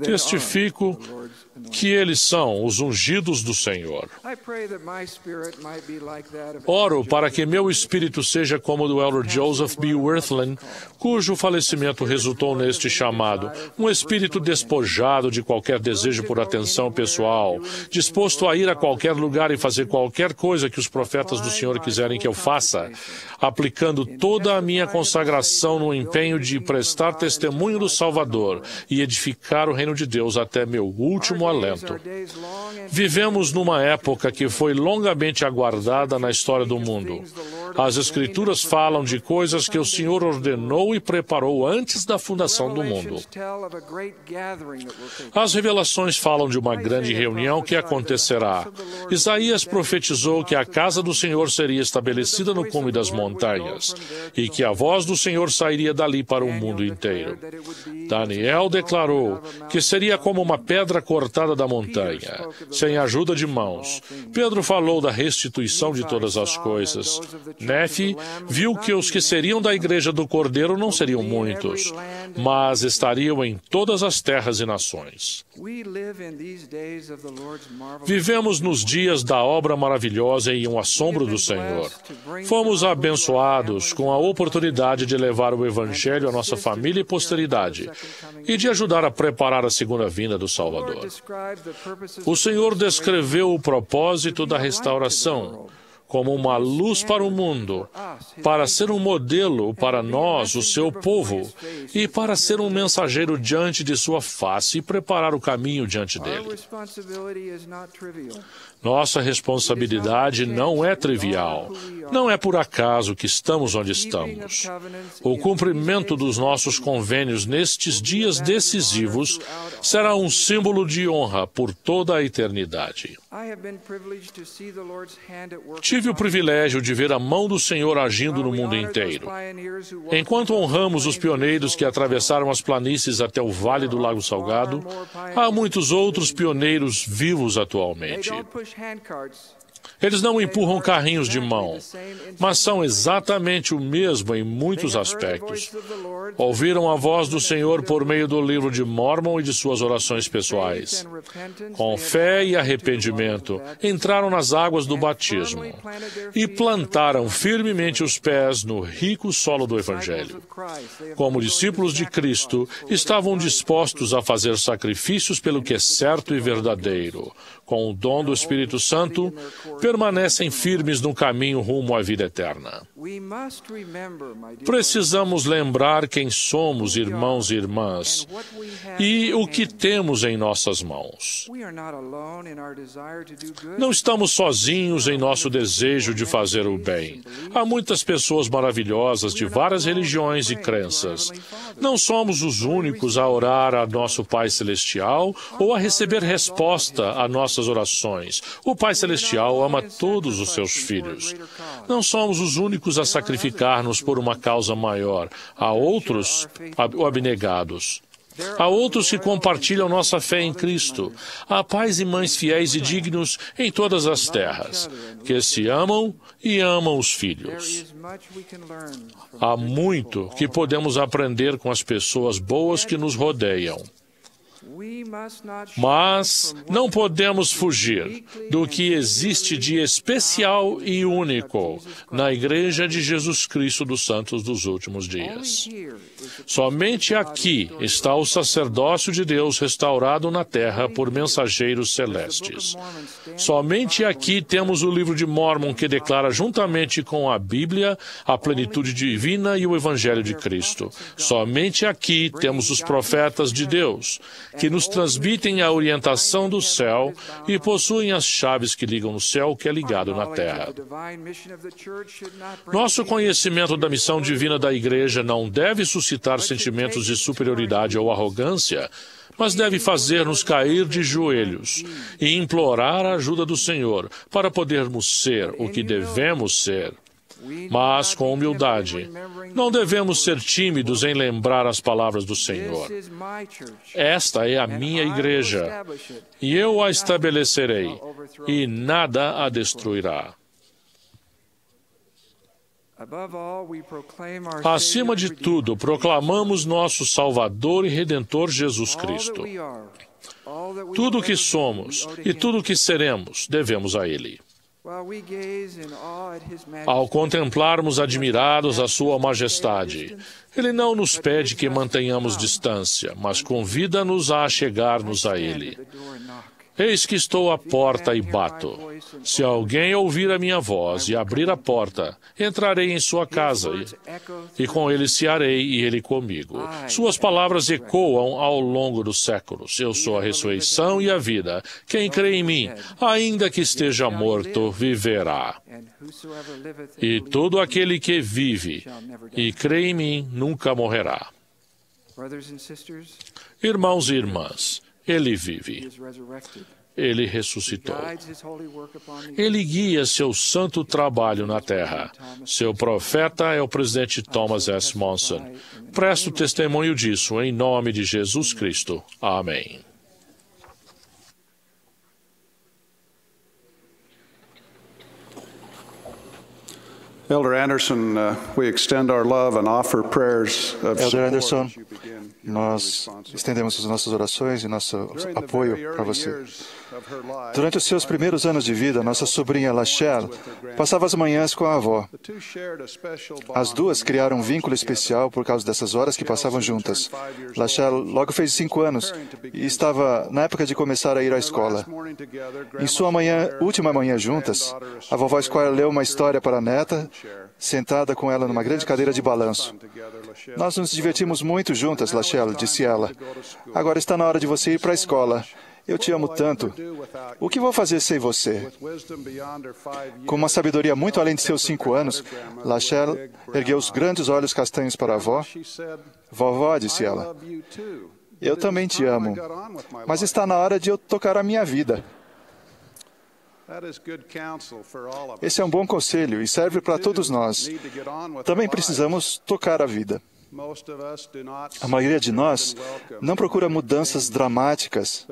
D: Testifico que eles são os ungidos do Senhor. Oro para que meu espírito seja como o do Elder Joseph B. Wirthlin, cujo falecimento resultou neste chamado, um espírito despojado de qualquer desejo por atenção pessoal, disposto a ir a qualquer lugar e fazer qualquer coisa que os profetas do Senhor quiserem que eu faça, aplicando toda a minha consagração no empenho de prestar testemunho do Salvador e edificar o reino de Deus até meu último alento. Vivemos numa época que foi longamente aguardada na história do mundo. As Escrituras falam de coisas que o Senhor ordenou e preparou antes da fundação do mundo. As revelações falam de uma grande reunião que acontecerá. Isaías profetizou que a casa do Senhor seria estabelecida no cume das montanhas e que a voz do Senhor sairia dali para o mundo inteiro. Daniel declarou que seria como uma pedra cortada da montanha, sem ajuda de mãos. Pedro falou da restituição de todas as coisas. Nefe viu que os que seriam da igreja do Cordeiro não seriam muitos, mas estariam em todas as terras e nações. Vivemos nos dias da obra maravilhosa e um assombro do Senhor. Fomos abençoados com a oportunidade de levar o Evangelho à nossa família e posteridade e de ajudar a preparar a segunda vinda do Salvador. O Senhor descreveu o propósito da restauração como uma luz para o mundo, para ser um modelo para nós, o seu povo, e para ser um mensageiro diante de sua face e preparar o caminho diante dele. Nossa responsabilidade não é trivial. Não é por acaso que estamos onde estamos. O cumprimento dos nossos convênios nestes dias decisivos será um símbolo de honra por toda a eternidade. Tive o privilégio de ver a mão do Senhor agindo no mundo inteiro. Enquanto honramos os pioneiros que atravessaram as planícies até o Vale do Lago Salgado, há muitos outros pioneiros vivos atualmente. Eles não empurram carrinhos de mão, mas são exatamente o mesmo em muitos aspectos. Ouviram a voz do Senhor por meio do livro de Mórmon e de suas orações pessoais. Com fé e arrependimento, entraram nas águas do batismo e plantaram firmemente os pés no rico solo do Evangelho. Como discípulos de Cristo, estavam dispostos a fazer sacrifícios pelo que é certo e verdadeiro. Com o dom do Espírito Santo, permanecem firmes no caminho rumo à vida eterna. Precisamos lembrar quem somos, irmãos e irmãs, e o que temos em nossas mãos. Não estamos sozinhos em nosso desejo de fazer o bem. Há muitas pessoas maravilhosas de várias religiões e crenças. Não somos os únicos a orar a nosso Pai Celestial ou a receber resposta a nossas orações. O Pai Celestial ama todos os seus filhos. Não somos os únicos a sacrificar-nos por uma causa maior. Há outros abnegados. Há outros que compartilham nossa fé em Cristo. Há pais e mães fiéis e dignos em todas as terras, que se amam e amam os filhos. Há muito que podemos aprender com as pessoas boas que nos rodeiam. Mas não podemos fugir do que existe de especial e único na Igreja de Jesus Cristo dos Santos dos Últimos Dias. Somente aqui está o sacerdócio de Deus restaurado na terra por mensageiros celestes. Somente aqui temos o livro de Mórmon que declara juntamente com a Bíblia a plenitude divina e o Evangelho de Cristo. Somente aqui temos os profetas de Deus, que nos transmitem a orientação do céu e possuem as chaves que ligam o céu que é ligado na terra. Nosso conhecimento da missão divina da Igreja não deve suscitar sentimentos de superioridade ou arrogância, mas deve fazer-nos cair de joelhos e implorar a ajuda do Senhor para podermos ser o que devemos ser. Mas com humildade. Não devemos ser tímidos em lembrar as palavras do Senhor. Esta é a minha igreja, e eu a estabelecerei, e nada a destruirá. Acima de tudo, proclamamos nosso Salvador e Redentor Jesus Cristo. Tudo o que somos e tudo o que seremos, devemos a Ele. Ao contemplarmos admirados a Sua Majestade, Ele não nos pede que mantenhamos distância, mas convida-nos a chegar-nos a Ele. Eis que estou à porta e bato. Se alguém ouvir a minha voz e abrir a porta, entrarei em sua casa e com ele cearei e ele comigo. Suas palavras ecoam ao longo dos séculos. Eu sou a ressurreição e a vida. Quem crê em mim, ainda que esteja morto, viverá. E todo aquele que vive e crê em mim nunca morrerá. Irmãos e irmãs, Ele vive. Ele ressuscitou. Ele guia seu santo trabalho na terra. Seu profeta é o presidente Thomas S. Monson. Presto testemunho disso em nome de Jesus Cristo. Amém.
C: Elder Anderson, we extend our love and offer prayers of
A: Elder Anderson,
C: support as you begin your
A: nós
C: responsibility.
A: estendemos as nossas orações e nosso
C: During the
A: apoio
C: very
A: para
C: early
A: você.
C: years of her life,
A: Durante os seus primeiros anos de vida, nossa sobrinha Lachelle passava as manhãs com a avó.
C: the two shared a special bond
A: As duas criaram um vínculo especial por causa dessas horas que passavam juntas. Lachelle logo fez 5 anos e estava na época de começar a ir à escola. Em sua última manhã juntas, a vovó Squire leu uma história para a neta, sentada com ela numa grande cadeira de balanço. Nós nos divertimos muito juntas, Lachelle, disse ela. Agora está na hora de você ir para a escola. Eu te amo tanto. O que vou fazer sem você? Com uma sabedoria muito além de seus 5 anos, Lachelle ergueu os grandes olhos castanhos para a avó. Vovó, disse ela, eu também te amo, mas está na hora de eu tocar a minha vida. Esse é um bom conselho e serve para todos nós. Também precisamos tocar a vida. A maioria de nós não procura mudanças dramáticas,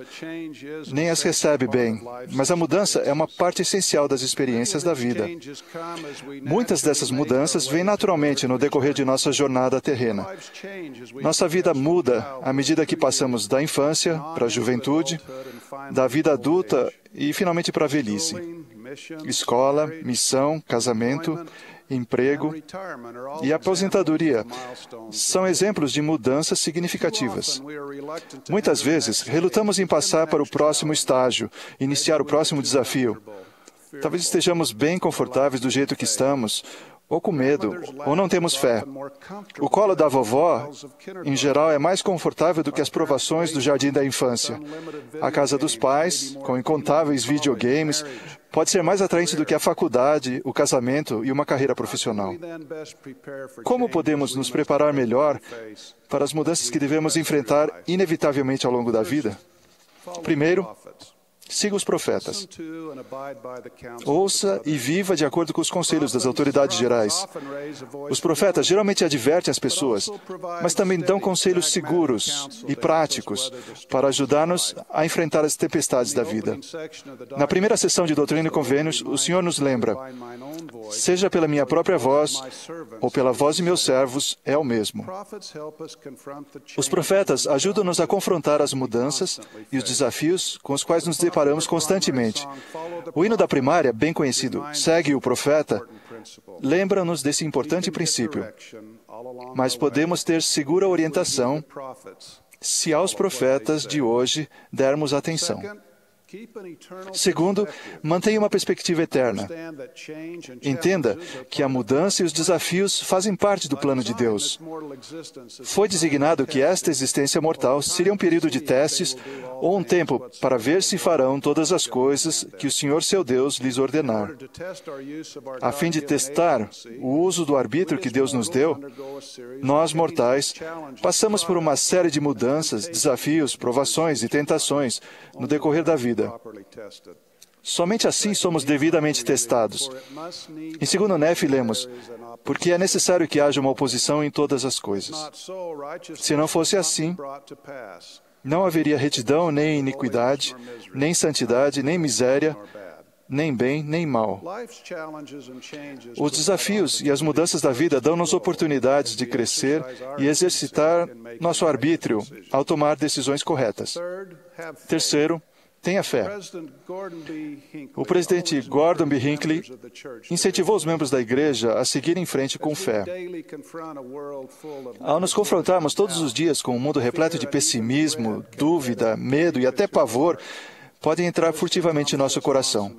A: nem as recebe bem, mas a mudança é uma parte essencial das experiências da vida. Muitas dessas mudanças vêm naturalmente no decorrer de nossa jornada terrena. Nossa vida muda à medida que passamos da infância para a juventude, da vida adulta e finalmente para a velhice. Escola, missão, casamento, emprego e aposentadoria são exemplos de mudanças significativas. Muitas vezes, relutamos em passar para o próximo estágio, iniciar o próximo desafio. Talvez estejamos bem confortáveis do jeito que estamos, ou com medo, ou não temos fé. O colo da vovó, em geral, é mais confortável do que as provações do jardim da infância. A casa dos pais, com incontáveis videogames, pode ser mais atraente do que a faculdade, o casamento e uma carreira profissional. Como podemos nos preparar melhor para as mudanças que devemos enfrentar inevitavelmente ao longo da vida? Primeiro, siga os profetas. Ouça e viva de acordo com os conselhos das autoridades gerais. Os profetas geralmente advertem as pessoas, mas também dão conselhos seguros e práticos para ajudar-nos a enfrentar as tempestades da vida. Na primeira sessão de Doutrina e Convênios, o Senhor nos lembra: seja pela minha própria voz ou pela voz de meus servos, é o mesmo. Os profetas ajudam-nos a confrontar as mudanças e os desafios com os quais nos deparamos constantemente. O hino da primária, bem conhecido, Segue o Profeta, lembra-nos desse importante princípio. Mas podemos ter segura orientação se aos profetas de hoje dermos atenção. Segundo, mantenha uma perspectiva eterna. Entenda que a mudança e os desafios fazem parte do plano de Deus. Foi designado que esta existência mortal seria um período de testes ou um tempo para ver se farão todas as coisas que o Senhor seu Deus lhes ordenar. A fim de testar o uso do arbítrio que Deus nos deu, nós, mortais, passamos por uma série de mudanças, desafios, provações e tentações no decorrer da vida. Somente assim somos devidamente testados. Em 2 Nefe, lemos: porque é necessário que haja uma oposição em todas as coisas. Se não fosse assim, não haveria retidão, nem iniquidade, nem santidade, nem miséria, nem bem, nem mal. Os desafios e as mudanças da vida dão-nos oportunidades de crescer e exercitar nosso arbítrio ao tomar decisões corretas. Terceiro, tenha fé. O presidente Gordon B. Hinckley incentivou os membros da igreja a seguir em frente com fé. Ao nos confrontarmos todos os dias com um mundo repleto de pessimismo, dúvida, medo e até pavor, podem entrar furtivamente em nosso coração.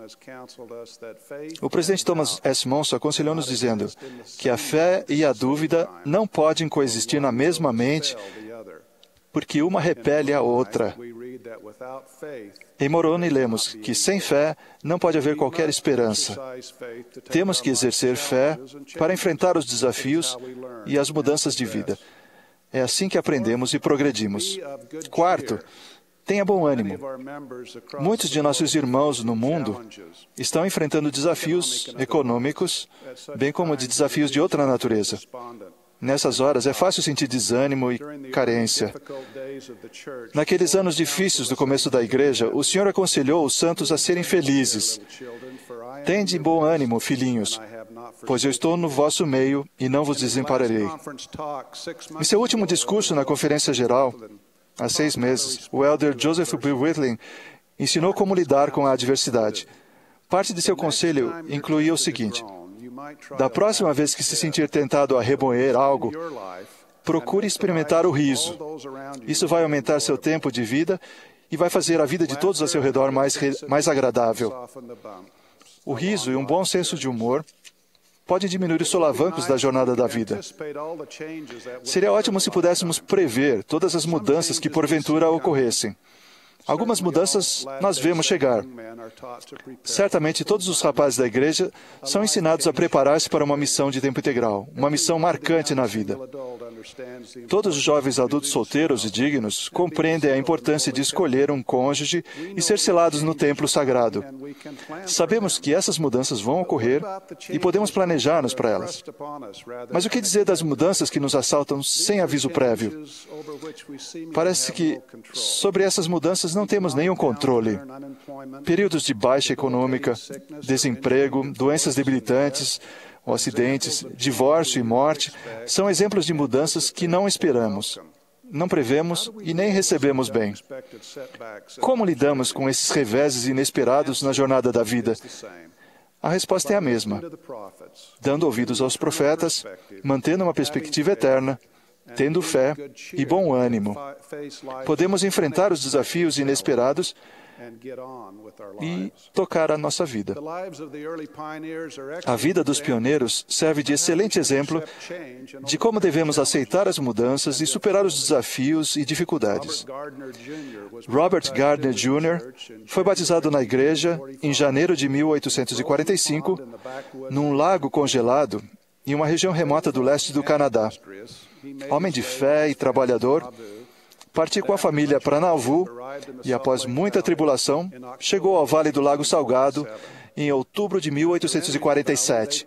A: O presidente Thomas S. Monson aconselhou-nos dizendo que a fé e a dúvida não podem coexistir na mesma mente, porque uma repele a outra. Em Moroni lemos que sem fé não pode haver qualquer esperança. Temos que exercer fé para enfrentar os desafios e as mudanças de vida. É assim que aprendemos e progredimos. Quarto, tenha bom ânimo. Muitos de nossos irmãos no mundo estão enfrentando desafios econômicos, bem como de desafios de outra natureza. Nessas horas, é fácil sentir desânimo e carência. Naqueles anos difíceis do começo da igreja, o Senhor aconselhou os santos a serem felizes. Tende bom ânimo, filhinhos, pois eu estou no vosso meio e não vos desampararei. Em seu último discurso na Conferência Geral, há 6 meses, o elder Joseph B. Whitling ensinou como lidar com a adversidade. Parte de seu conselho incluía o seguinte: da próxima vez que se sentir tentado a remoer algo, procure experimentar o riso. Isso vai aumentar seu tempo de vida e vai fazer a vida de todos ao seu redor mais agradável. O riso e um bom senso de humor podem diminuir os solavancos da jornada da vida. Seria ótimo se pudéssemos prever todas as mudanças que porventura ocorressem. Algumas mudanças nós vemos chegar. Certamente todos os rapazes da igreja são ensinados a preparar-se para uma missão de tempo integral, uma missão marcante na vida. Todos os jovens adultos solteiros e dignos compreendem a importância de escolher um cônjuge e ser selados no templo sagrado. Sabemos que essas mudanças vão ocorrer e podemos planejar-nos para elas. Mas o que dizer das mudanças que nos assaltam sem aviso prévio? Parece que sobre essas mudanças não temos nenhum controle. Períodos de baixa econômica, desemprego, doenças debilitantes, ou acidentes, divórcio e morte são exemplos de mudanças que não esperamos, não prevemos e nem recebemos bem. Como lidamos com esses reveses inesperados na jornada da vida? A resposta é a mesma: dando ouvidos aos profetas, mantendo uma perspectiva eterna, tendo fé e bom ânimo. Podemos enfrentar os desafios inesperados e tocar a nossa vida. A vida dos pioneiros serve de excelente exemplo de como devemos aceitar as mudanças e superar os desafios e dificuldades. Robert Gardner Jr. foi batizado na igreja em janeiro de 1845, num lago congelado em uma região remota do leste do Canadá. Homem de fé e trabalhador, partiu com a família para Nauvoo e, após muita tribulação, chegou ao Vale do Lago Salgado em outubro de 1847.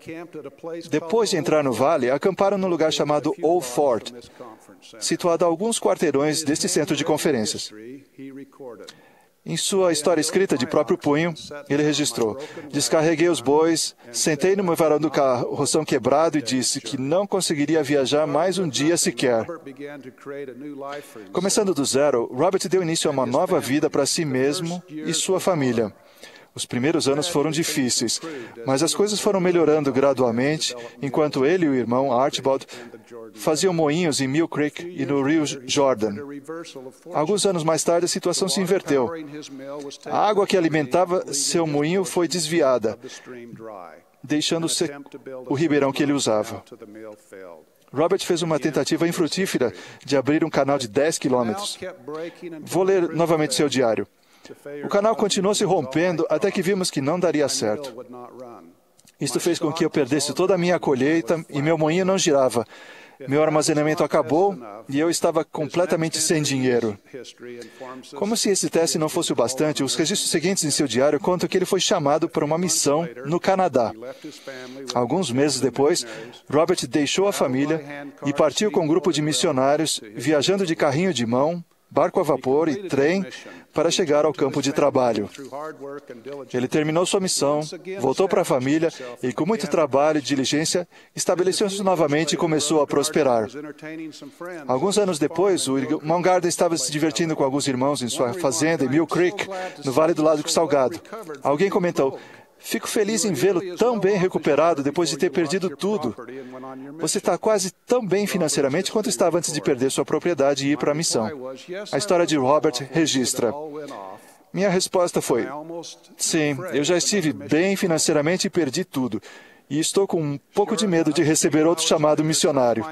A: Depois de entrar no vale, acamparam num lugar chamado Old Fort, situado a alguns quarteirões deste centro de conferências. Em sua história escrita de próprio punho, ele registrou: descarreguei os bois, sentei no meu varão do carroção quebrado e disse que não conseguiria viajar mais um dia sequer. Começando do zero, Robert deu início a uma nova vida para si mesmo e sua família. Os primeiros anos foram difíceis, mas as coisas foram melhorando gradualmente, enquanto ele e o irmão Archibald faziam moinhos em Mill Creek e no Rio Jordan. Alguns anos mais tarde, a situação se inverteu. A água que alimentava seu moinho foi desviada, deixando o ribeirão que ele usava. Robert fez uma tentativa infrutífera de abrir um canal de 10 quilômetros. Vou ler novamente seu diário. O canal continuou se rompendo até que vimos que não daria certo. Isto fez com que eu perdesse toda a minha colheita e meu moinho não girava. Meu armazenamento acabou e eu estava completamente sem dinheiro. Como se esse teste não fosse o bastante, os registros seguintes em seu diário contam que ele foi chamado para uma missão no Canadá. Alguns meses depois, Robert deixou a família e partiu com um grupo de missionários, viajando de carrinho de mão, barco a vapor e trem para chegar ao campo de trabalho. Ele terminou sua missão, voltou para a família e, com muito trabalho e diligência, estabeleceu-se novamente e começou a prosperar. Alguns anos depois, o irmão Gardner estava se divertindo com alguns irmãos em sua fazenda em Mill Creek, no Vale do Lago Salgado. Alguém comentou: "Fico feliz em vê-lo tão bem recuperado depois de ter perdido tudo. Você está quase tão bem financeiramente quanto estava antes de perder sua propriedade e ir para a missão." A história de Robert registra: "Minha resposta foi: sim, eu já estive bem financeiramente e perdi tudo. E estou com um pouco de medo de receber outro chamado missionário."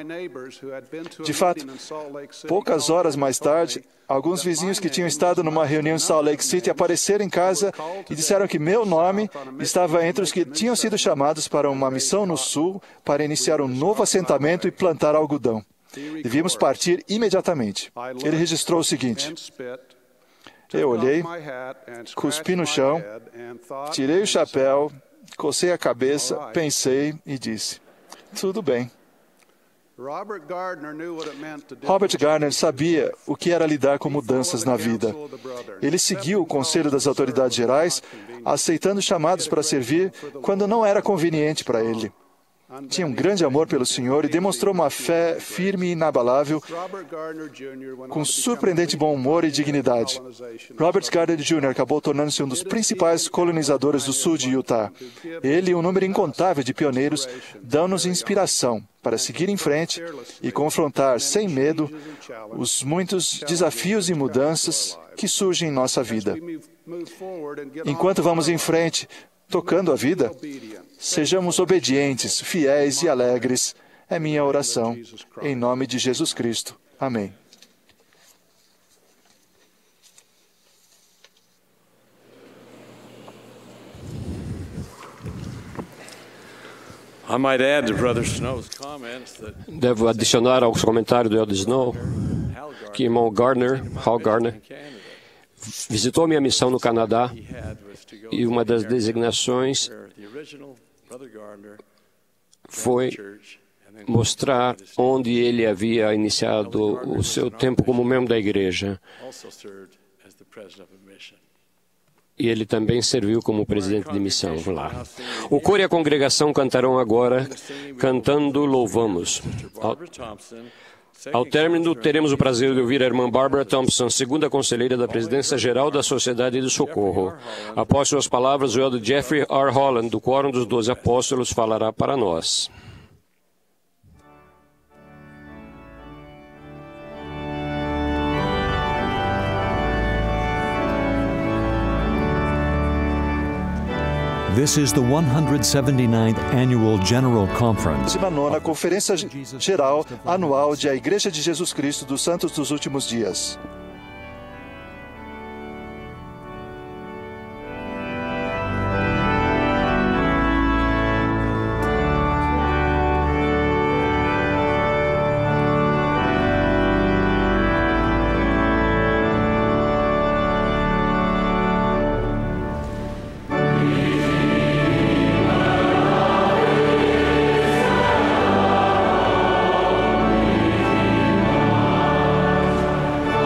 A: De fato, poucas horas mais tarde, alguns vizinhos que tinham estado numa reunião em Salt Lake City apareceram em casa e disseram que meu nome estava entre os que tinham sido chamados para uma missão no sul para iniciar um novo assentamento e plantar algodão. Devíamos partir imediatamente. Ele registrou o seguinte: "Eu olhei, cuspi no chão, tirei o chapéu, cocei a cabeça, pensei e disse: tudo bem." Robert Gardner sabia o que era lidar com mudanças na vida. Ele seguiu o conselho das autoridades gerais, aceitando chamados para servir quando não era conveniente para ele. Tinha um grande amor pelo Senhor e demonstrou uma fé firme e inabalável, com surpreendente bom humor e dignidade. Robert Gardner Jr. acabou tornando-se um dos principais colonizadores do sul de Utah. Ele e um número incontável de pioneiros dão-nos inspiração para seguir em frente e confrontar sem medo os muitos desafios e mudanças que surgem em nossa vida. Enquanto vamos em frente, tocando a vida, sejamos obedientes, fiéis e alegres. É minha oração. Em nome de Jesus Cristo. Amém.
B: Devo adicionar aos comentários do Elder Snow que irmão Hal Gardner, visitou minha missão no Canadá e uma das designações foi mostrar onde ele havia iniciado o seu tempo como membro da igreja. E ele também serviu como presidente de missão lá. O coro e a congregação cantarão agora, cantando Louvamos. Ao término, teremos o prazer de ouvir a irmã Barbara Thompson, segunda conselheira da Presidência Geral da Sociedade do Socorro. Após suas palavras, o elder Jeffrey R. Holland, do Quórum dos 12 Apóstolos, falará para nós.
F: This is the 179th Annual General Conference.
A: 19ª Conferência Geral Anual de A Igreja de Jesus Cristo dos Santos dos Últimos Dias.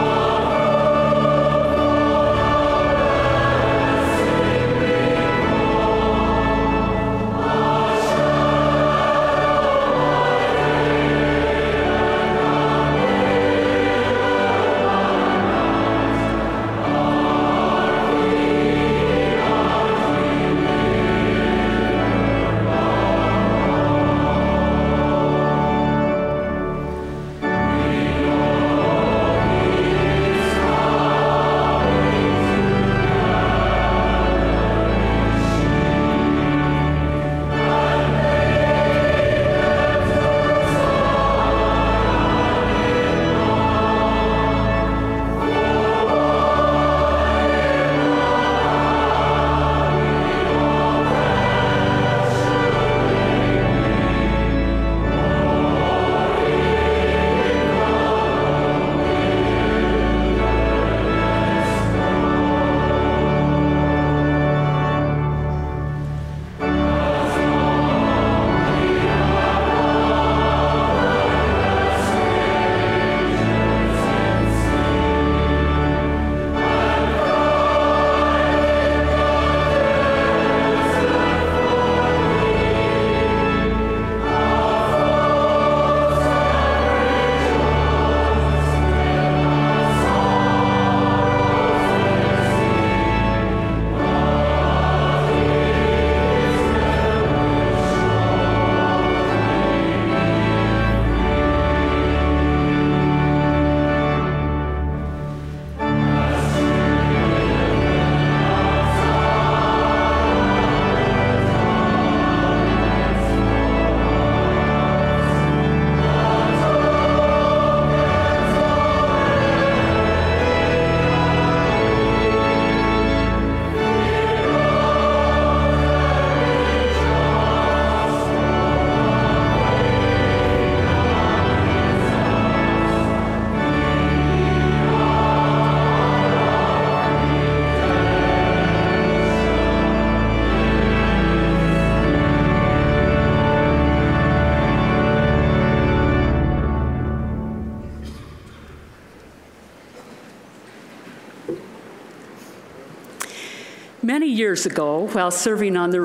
G: Oh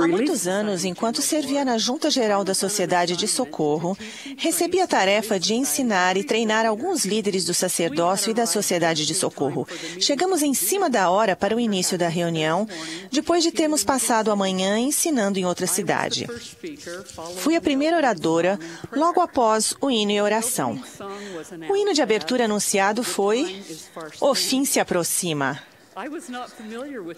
G: Há muitos anos, enquanto servia na Junta Geral da Sociedade de Socorro, recebi a tarefa de ensinar e treinar alguns líderes do sacerdócio e da Sociedade de Socorro. Chegamos em cima da hora para o início da reunião, depois de termos passado a manhã ensinando em outra cidade. Fui a primeira oradora, logo após o hino e a oração. O hino de abertura anunciado foi "O fim se aproxima".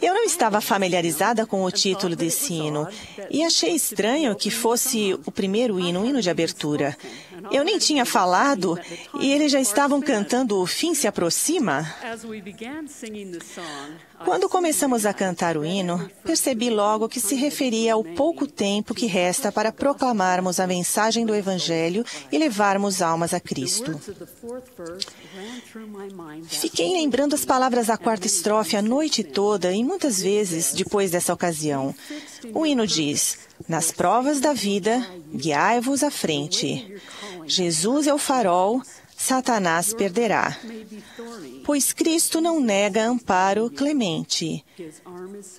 G: Eu não estava familiarizada com o título desse hino e achei estranho que fosse o primeiro hino, o hino de abertura. Eu nem tinha falado e eles já estavam cantando "O fim se aproxima". Quando começamos a cantar o hino, percebi logo que se referia ao pouco tempo que resta para proclamarmos a mensagem do Evangelho e levarmos almas a Cristo. Fiquei lembrando as palavras da quarta estrofe a noite toda e muitas vezes depois dessa ocasião. O hino diz: "Nas provas da vida, guiai-vos à frente. Jesus é o farol, Satanás perderá. Pois Cristo não nega amparo clemente.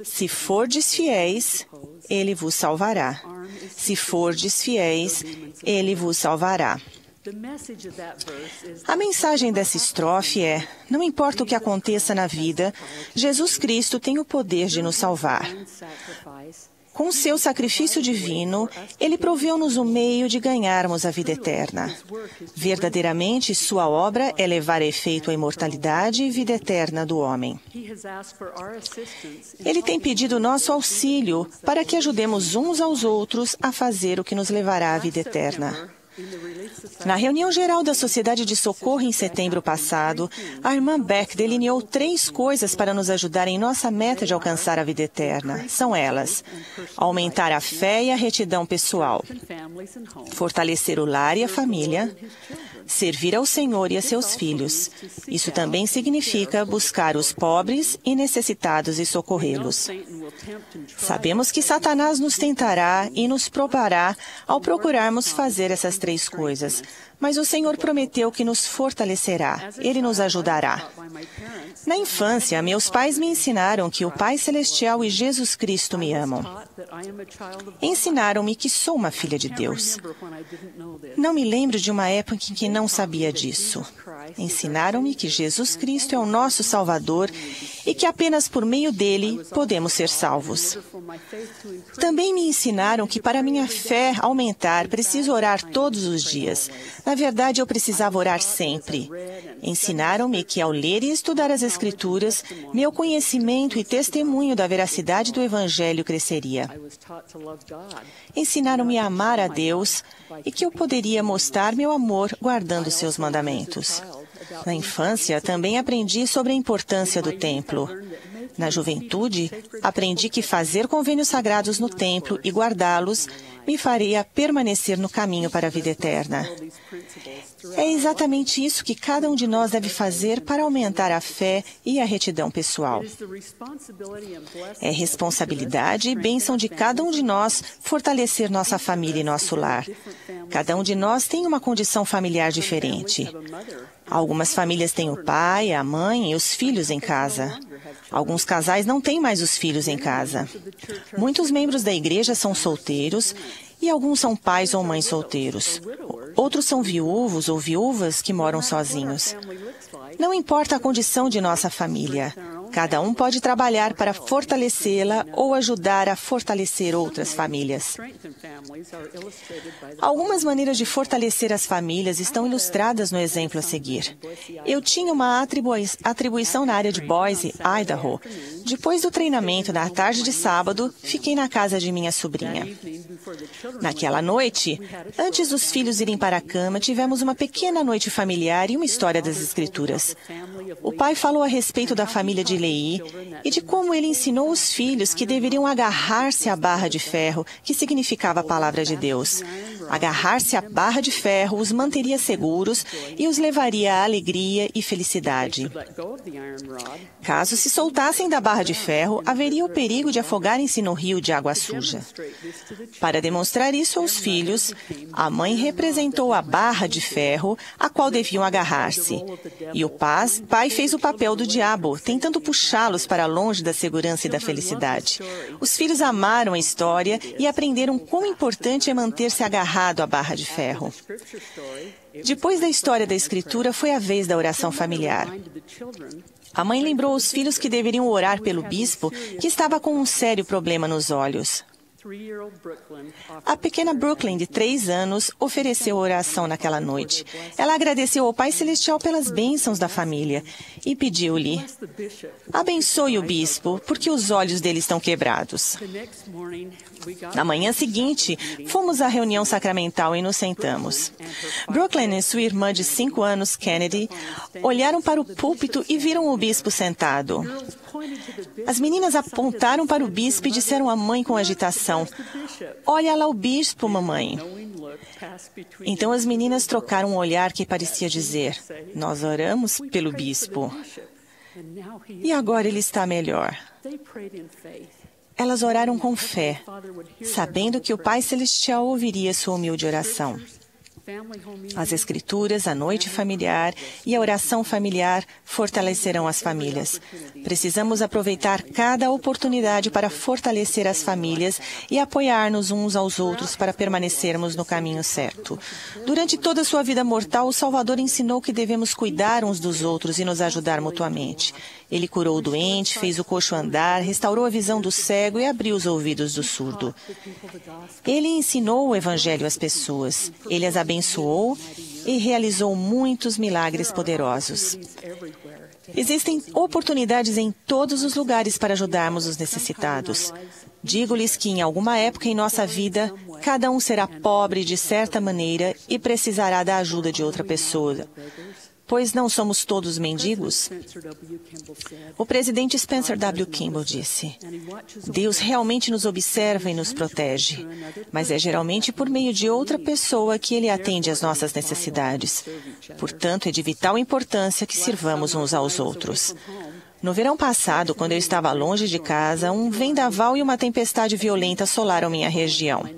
G: Se fordes fiéis, Ele vos salvará. Se fordes fiéis, Ele vos salvará." A mensagem dessa estrofe é: não importa o que aconteça na vida, Jesus Cristo tem o poder de nos salvar. Com seu sacrifício divino, Ele proveu-nos o meio de ganharmos a vida eterna. Verdadeiramente, sua obra é levar a efeito a imortalidade e vida eterna do homem. Ele tem pedido nosso auxílio para que ajudemos uns aos outros a fazer o que nos levará à vida eterna. Na reunião geral da Sociedade de Socorro em setembro passado, a irmã Beck delineou 3 coisas para nos ajudar em nossa meta de alcançar a vida eterna. São elas: aumentar a fé e a retidão pessoal, fortalecer o lar e a família, servir ao Senhor e a seus filhos. Isso também significa buscar os pobres e necessitados e socorrê-los. Sabemos que Satanás nos tentará e nos provará ao procurarmos fazer essas 3 coisas, mas o Senhor prometeu que nos fortalecerá. Ele nos ajudará. Na infância, meus pais me ensinaram que o Pai Celestial e Jesus Cristo me amam. Ensinaram-me que sou uma filha de Deus. Não me lembro de uma época em que não sabia disso. Ensinaram-me que Jesus Cristo é o nosso Salvador e que apenas por meio dele podemos ser salvos. Também me ensinaram que para minha fé aumentar, preciso orar todos os dias. Na verdade, eu precisava orar sempre. Ensinaram-me que ao ler e estudar as Escrituras, meu conhecimento e testemunho da veracidade do Evangelho cresceria. Ensinaram-me a amar a Deus e que eu poderia mostrar meu amor guardando seus mandamentos. Na infância, também aprendi sobre a importância do templo. Na juventude, aprendi que fazer convênios sagrados no templo e guardá-los me faria permanecer no caminho para a vida eterna. É exatamente isso que cada um de nós deve fazer para aumentar a fé e a retidão pessoal. É responsabilidade e bênção de cada um de nós fortalecer nossa família e nosso lar. Cada um de nós tem uma condição familiar diferente. Algumas famílias têm o pai, a mãe e os filhos em casa. Alguns casais não têm mais os filhos em casa. Muitos membros da igreja são solteiros e alguns são pais ou mães solteiros. Outros são viúvos ou viúvas que moram sozinhos. Não importa a condição de nossa família. Cada um pode trabalhar para fortalecê-la ou ajudar a fortalecer outras famílias. Algumas maneiras de fortalecer as famílias estão ilustradas no exemplo a seguir. Eu tinha uma atribuição na área de Boise, Idaho. Depois do treinamento, na tarde de sábado, fiquei na casa de minha sobrinha. Naquela noite, antes dos filhos irem para a cama, tivemos uma pequena noite familiar e uma história das Escrituras. O pai falou a respeito da família de Leí e de como ele ensinou os filhos que deveriam agarrar-se à barra de ferro, que significava a palavra de Deus. Agarrar-se à barra de ferro os manteria seguros e os levaria à alegria e felicidade. Caso se soltassem da barra de ferro, haveria o perigo de afogarem-se no rio de água suja. Para demonstrar isso aos filhos, a mãe representou a barra de ferro a qual deviam agarrar-se. E o pai fez o papel do diabo, tentando puxar puxá-los para longe da segurança e da felicidade. Os filhos amaram a história e aprenderam quão importante é manter-se agarrado à barra de ferro. Depois da história da Escritura, foi a vez da oração familiar. A mãe lembrou aos filhos que deveriam orar pelo bispo, que estava com um sério problema nos olhos. A pequena Brooklyn, de 3 anos, ofereceu oração naquela noite. Ela agradeceu ao Pai Celestial pelas bênçãos da família e pediu-lhe: abençoe o bispo, porque os olhos dele estão quebrados. Na manhã seguinte, fomos à reunião sacramental e nos sentamos. Brooklyn e sua irmã de 5 anos, Kennedy, olharam para o púlpito e viram o bispo sentado. As meninas apontaram para o bispo e disseram à mãe com agitação: olha lá o bispo, mamãe. Então as meninas trocaram um olhar que parecia dizer: nós oramos pelo bispo. E agora ele está melhor. Elas oraram com fé, sabendo que o Pai Celestial ouviria sua humilde oração. As Escrituras, a noite familiar e a oração familiar fortalecerão as famílias. Precisamos aproveitar cada oportunidade para fortalecer as famílias e apoiar-nos uns aos outros para permanecermos no caminho certo. Durante toda a sua vida mortal, o Salvador ensinou que devemos cuidar uns dos outros e nos ajudar mutuamente. Ele curou o doente, fez o coxo andar, restaurou a visão do cego e abriu os ouvidos do surdo. Ele ensinou o Evangelho às pessoas. Ele as abençoou e realizou muitos milagres poderosos. Existem oportunidades em todos os lugares para ajudarmos os necessitados. Digo-lhes que em alguma época em nossa vida, cada um será pobre de certa maneira e precisará da ajuda de outra pessoa. Pois não somos todos mendigos? O presidente Spencer W. Kimball disse: Deus realmente nos observa e nos protege, mas é geralmente por meio de outra pessoa que Ele atende às nossas necessidades. Portanto, é de vital importância que sirvamos uns aos outros. No verão passado, quando eu estava longe de casa, um vendaval e uma tempestade violenta assolaram minha região.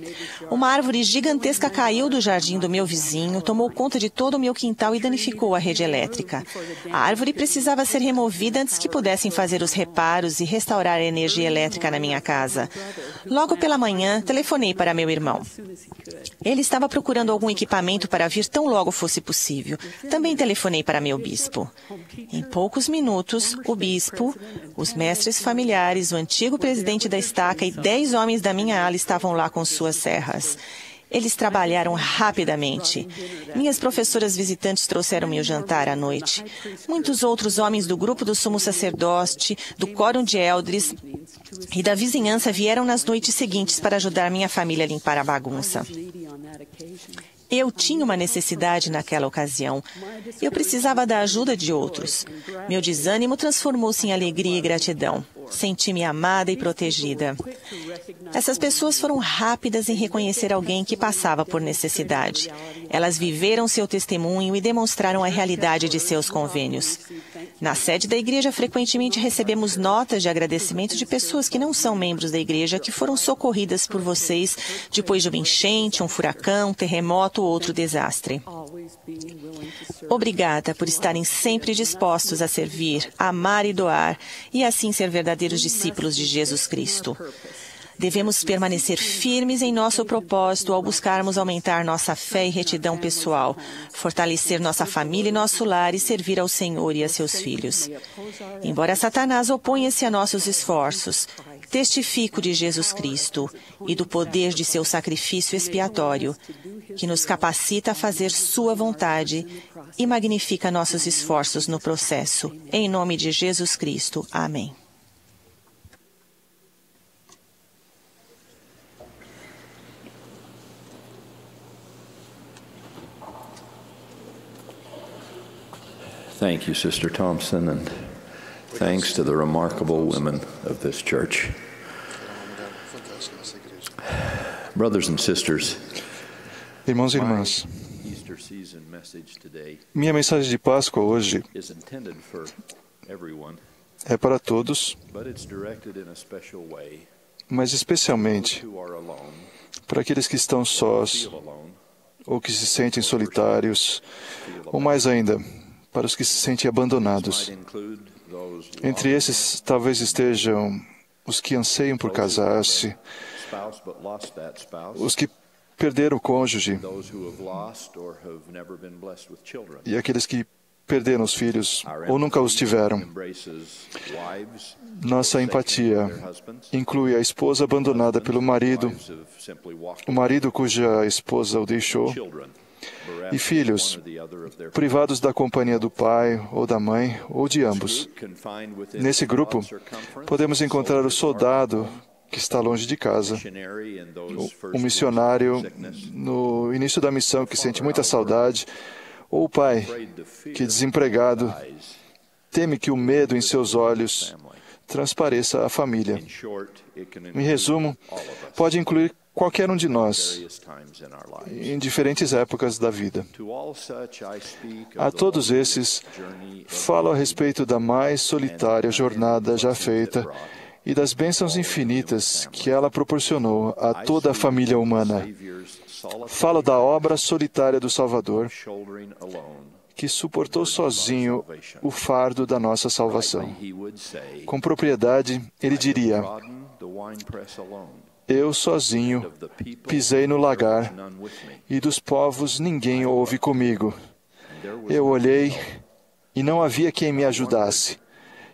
G: Uma árvore gigantesca caiu do jardim do meu vizinho, tomou conta de todo o meu quintal e danificou a rede elétrica. A árvore precisava ser removida antes que pudessem fazer os reparos e restaurar a energia elétrica na minha casa. Logo pela manhã, telefonei para meu irmão. Ele estava procurando algum equipamento para vir tão logo fosse possível. Também telefonei para meu bispo. Em poucos minutos, o bispo, os mestres familiares, o antigo presidente da estaca e 10 homens da minha ala estavam lá com suas serras. Eles trabalharam rapidamente. Minhas professoras visitantes trouxeram-me o jantar à noite. Muitos outros homens do grupo do sumo sacerdote, do quórum de eldres e da vizinhança vieram nas noites seguintes para ajudar minha família a limpar a bagunça. Eu tinha uma necessidade naquela ocasião. Eu precisava da ajuda de outros. Meu desânimo transformou-se em alegria e gratidão. Senti-me amada e protegida. Essas pessoas foram rápidas em reconhecer alguém que passava por necessidade. Elas viveram seu testemunho e demonstraram a realidade de seus convênios. Na sede da igreja, frequentemente recebemos notas de agradecimento de pessoas que não são membros da igreja que foram socorridas por vocês depois de uma enchente, um furacão, um terremoto ou outro desastre. Obrigada por estarem sempre dispostos a servir, amar e doar, e assim ser verdadeiros discípulos de Jesus Cristo. Devemos permanecer firmes em nosso propósito ao buscarmos aumentar nossa fé e retidão pessoal, fortalecer nossa família e nosso lar e servir ao Senhor e a seus filhos. Embora Satanás oponha-se a nossos esforços, testifico de Jesus Cristo e do poder de seu sacrifício expiatório, que nos capacita a fazer sua vontade e magnifica nossos esforços no processo. Em nome de Jesus Cristo. Amém.
H: Thank you, Sister Thompson, and thanks to the remarkable women of this church. Brothers and sisters,
A: Irmãos e irmãs, minha mensagem de Páscoa hoje é para todos, mas especialmente para aqueles que estão sós ou que se sentem solitários, ou mais ainda, para os que se sentem abandonados. Entre esses, talvez estejam os que anseiam por casar-se, os que perderam o cônjuge e aqueles que perderam os filhos ou nunca os tiveram. Nossa empatia inclui a esposa abandonada pelo marido, o marido cuja esposa o deixou, e filhos privados da companhia do pai ou da mãe ou de ambos. Nesse grupo, podemos encontrar o soldado que está longe de casa, o missionário no início da missão que sente muita saudade, ou o pai que, desempregado, teme que o medo em seus olhos transpareça a família. Em resumo, pode incluir qualquer um de nós, em diferentes épocas da vida. A todos esses, falo a respeito da mais solitária jornada já feita e das bênçãos infinitas que ela proporcionou a toda a família humana. Falo da obra solitária do Salvador, que suportou sozinho o fardo da nossa salvação. Com propriedade, ele diria: eu sozinho pisei no lagar, e dos povos ninguém houve comigo. Eu olhei, e não havia quem me ajudasse,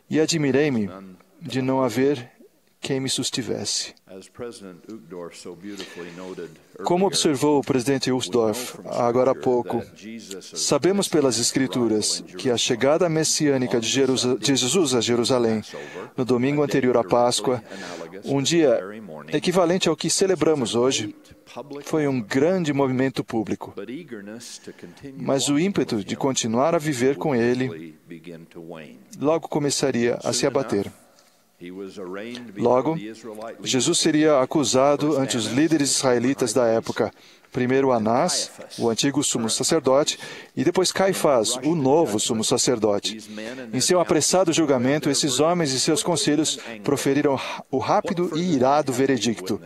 A: e admirei-me de não haver quem me sustivesse. Como observou o presidente Uchtdorf agora há pouco, sabemos pelas Escrituras que a chegada messiânica de Jesus a Jerusalém, no domingo anterior à Páscoa, um dia equivalente ao que celebramos hoje, foi um grande movimento público. Mas o ímpeto de continuar a viver com ele logo começaria a se abater. Logo, Jesus seria acusado ante os líderes israelitas da época, primeiro Anás, o antigo sumo sacerdote, e depois Caifás, o novo sumo sacerdote. Em seu apressado julgamento, esses homens e seus conselhos proferiram o rápido e irado veredicto.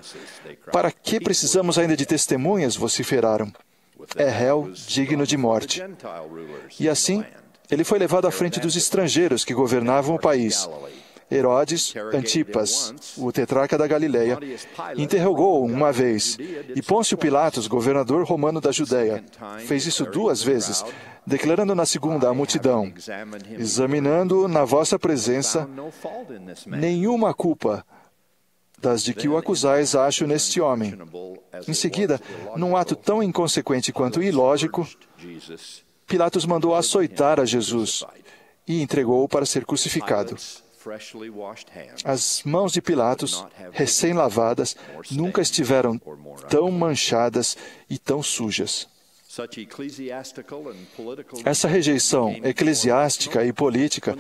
A: Para que precisamos ainda de testemunhas? Vociferaram. É réu digno de morte. E assim, ele foi levado à frente dos estrangeiros que governavam o país. Herodes Antipas, o tetrarca da Galileia, interrogou-o uma vez, e Pôncio Pilatos, governador romano da Judéia, fez isso 2 vezes, declarando na segunda à multidão: examinando na vossa presença, nenhuma culpa das de que o acusais acho neste homem. Em seguida, num ato tão inconsequente quanto ilógico, Pilatos mandou açoitar a Jesus e entregou-o para ser crucificado. As mãos de Pilatos, recém-lavadas, nunca estiveram tão manchadas e tão sujas. Essa rejeição eclesiástica e política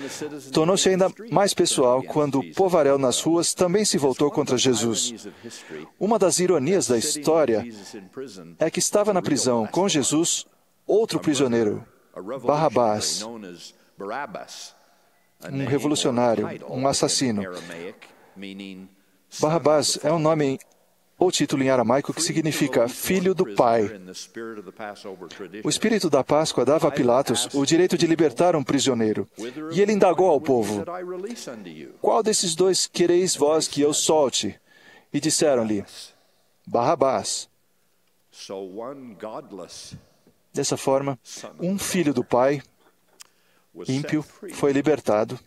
A: tornou-se ainda mais pessoal quando o povaréu nas ruas também se voltou contra Jesus. Uma das ironias da história é que estava na prisão com Jesus outro prisioneiro, Barrabás, um revolucionário, um assassino. Barrabás é um nome ou título em aramaico que significa filho do pai. O espírito da Páscoa dava a Pilatos o direito de libertar um prisioneiro. E ele indagou ao povo: qual desses dois quereis vós que eu solte? E disseram-lhe: Barrabás. Dessa forma, um filho do pai, ímpio, foi libertado,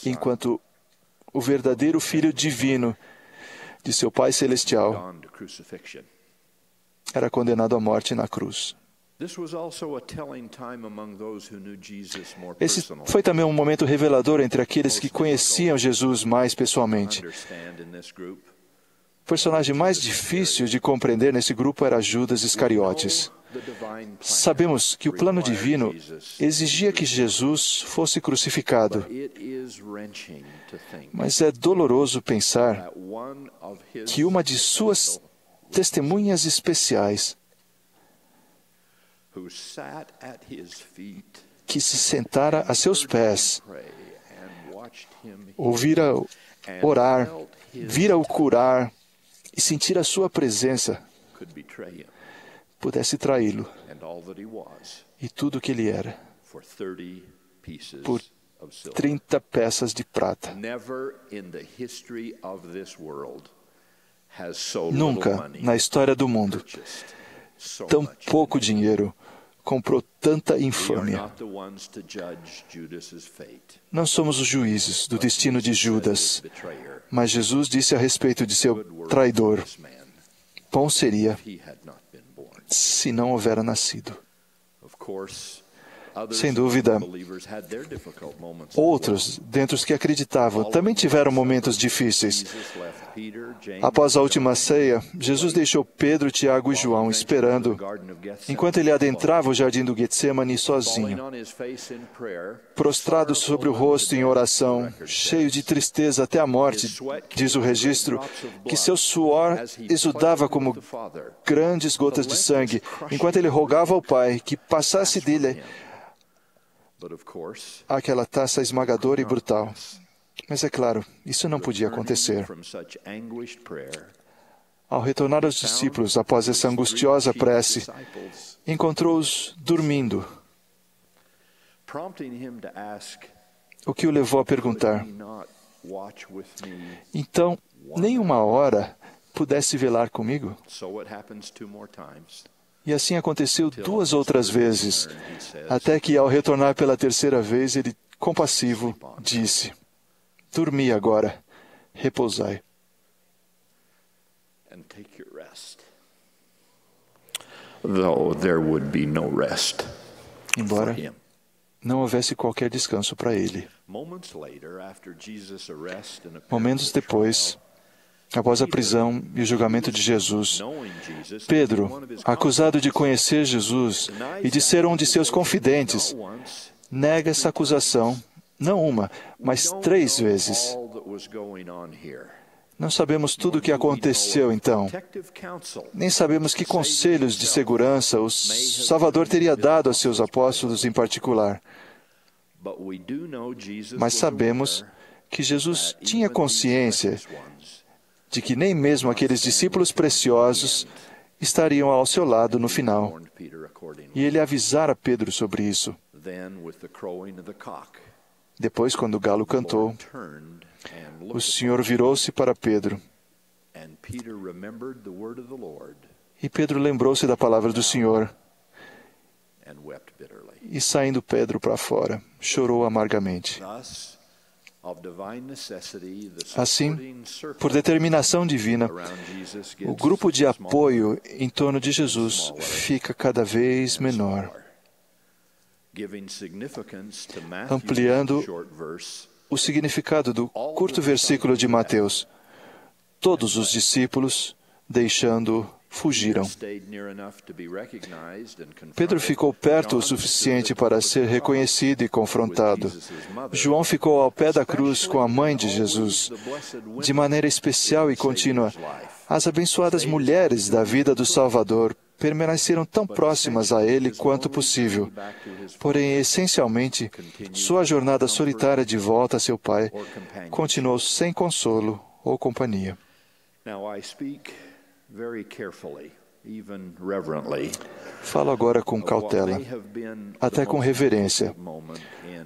A: enquanto o verdadeiro Filho divino de seu Pai Celestial era condenado à morte na cruz. Esse foi também um momento revelador entre aqueles que conheciam Jesus mais pessoalmente. O personagem mais difícil de compreender nesse grupo era Judas Iscariotes. Sabemos que o plano divino exigia que Jesus fosse crucificado, mas é doloroso pensar que uma de suas testemunhas especiais, que se sentara a seus pés, ouvira orar, vira-o curar e sentir a sua presença, pudesse traí-lo e tudo o que ele era por 30 peças de prata. Nunca na história do mundo tão pouco dinheiro comprou tanta infâmia. Não somos os juízes do destino de Judas, mas Jesus disse a respeito de seu traidor: bom seria se não houvera nascido. Sem dúvida, outros, dentre os que acreditavam, também tiveram momentos difíceis. Após a última ceia, Jesus deixou Pedro, Tiago e João esperando, enquanto ele adentrava o jardim do Getsemane sozinho. Prostrado sobre o rosto em oração, cheio de tristeza até a morte, diz o registro, que seu suor exudava como grandes gotas de sangue, enquanto ele rogava ao Pai que passasse dele aquela taça esmagadora e brutal. Mas é claro, isso não podia acontecer. Ao retornar aos discípulos após essa angustiosa prece, encontrou-os dormindo, o que o levou a perguntar: então, nem uma hora pudesse velar comigo? E assim aconteceu 2 outras vezes, até que, ao retornar pela 3ª vez, ele, compassivo, disse: dormi agora, repousai. Embora não houvesse qualquer descanso para ele. Momentos depois, após a prisão e o julgamento de Jesus, Pedro, acusado de conhecer Jesus e de ser um de seus confidentes, nega essa acusação, não uma, mas 3 vezes. Não sabemos tudo o que aconteceu então. Nem sabemos que conselhos de segurança o Salvador teria dado a seus apóstolos em particular. Mas sabemos que Jesus tinha consciência de que nem mesmo aqueles discípulos preciosos estariam ao seu lado no final. E ele avisara Pedro sobre isso. Depois, quando o galo cantou, o Senhor virou-se para Pedro. E Pedro lembrou-se da palavra do Senhor. E saindo Pedro para fora, chorou amargamente. Assim, por determinação divina, o grupo de apoio em torno de Jesus fica cada vez menor, ampliando o significado do curto versículo de Mateus. Todos os discípulos, deixando-o, fugiram. Pedro ficou perto o suficiente para ser reconhecido e confrontado. João ficou ao pé da cruz com a mãe de Jesus. De maneira especial e contínua, as abençoadas mulheres da vida do Salvador permaneceram tão próximas a ele quanto possível. Porém, essencialmente, sua jornada solitária de volta a seu Pai continuou sem consolo ou companhia. Falo agora com cautela, até com reverência,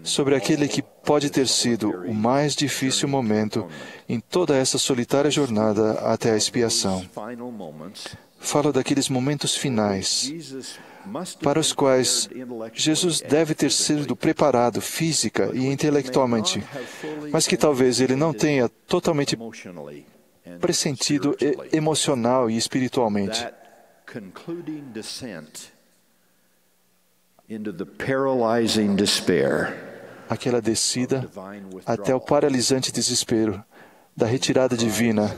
A: sobre aquele que pode ter sido o mais difícil momento em toda essa solitária jornada até a expiação. Falo daqueles momentos finais, para os quais Jesus deve ter sido preparado física e intelectualmente, mas que talvez ele não tenha totalmente pressentido emocional e espiritualmente. Aquela descida até o paralisante desespero da retirada divina,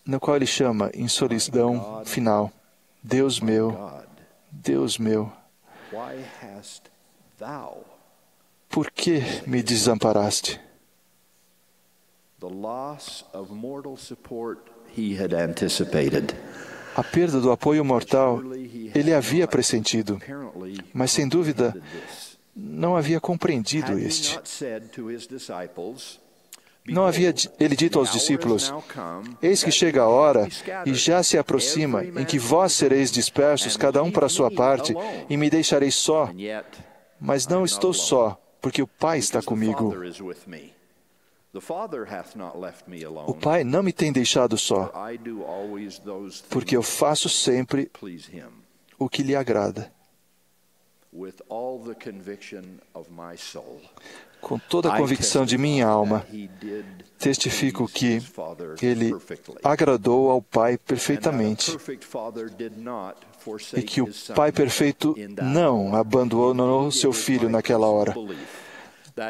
A: no qual ele chama em solidão final: Deus meu, por que me desamparaste? A perda do apoio mortal ele havia pressentido, mas sem dúvida não havia compreendido este. Não havia ele dito aos discípulos: eis que chega a hora e já se aproxima em que vós sereis dispersos, cada um para a sua parte, e me deixareis só. Mas não estou só, porque o Pai está comigo. O Pai não me tem deixado só, porque eu faço sempre o que lhe agrada. Com toda a convicção de minha alma, testifico que Ele agradou ao Pai perfeitamente e que o Pai perfeito não abandonou seu Filho naquela hora.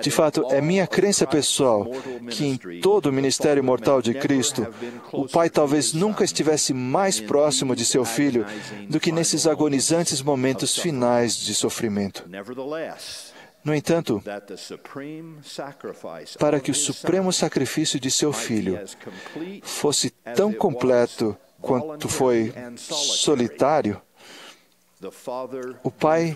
A: De fato, é minha crença pessoal que em todo o ministério mortal de Cristo, o Pai talvez nunca estivesse mais próximo de seu Filho do que nesses agonizantes momentos finais de sofrimento. No entanto, para que o supremo sacrifício de seu Filho fosse tão completo quanto foi solitário, o Pai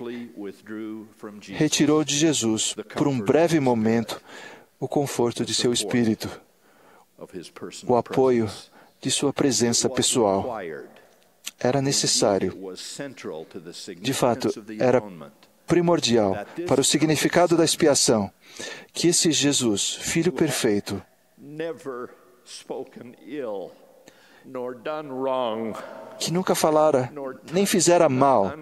A: retirou de Jesus, por um breve momento, o conforto de seu espírito, o apoio de sua presença pessoal. Era necessário. De fato, era primordial para o significado da expiação que esse Jesus, Filho perfeito, que nunca falara, nem fizera mal,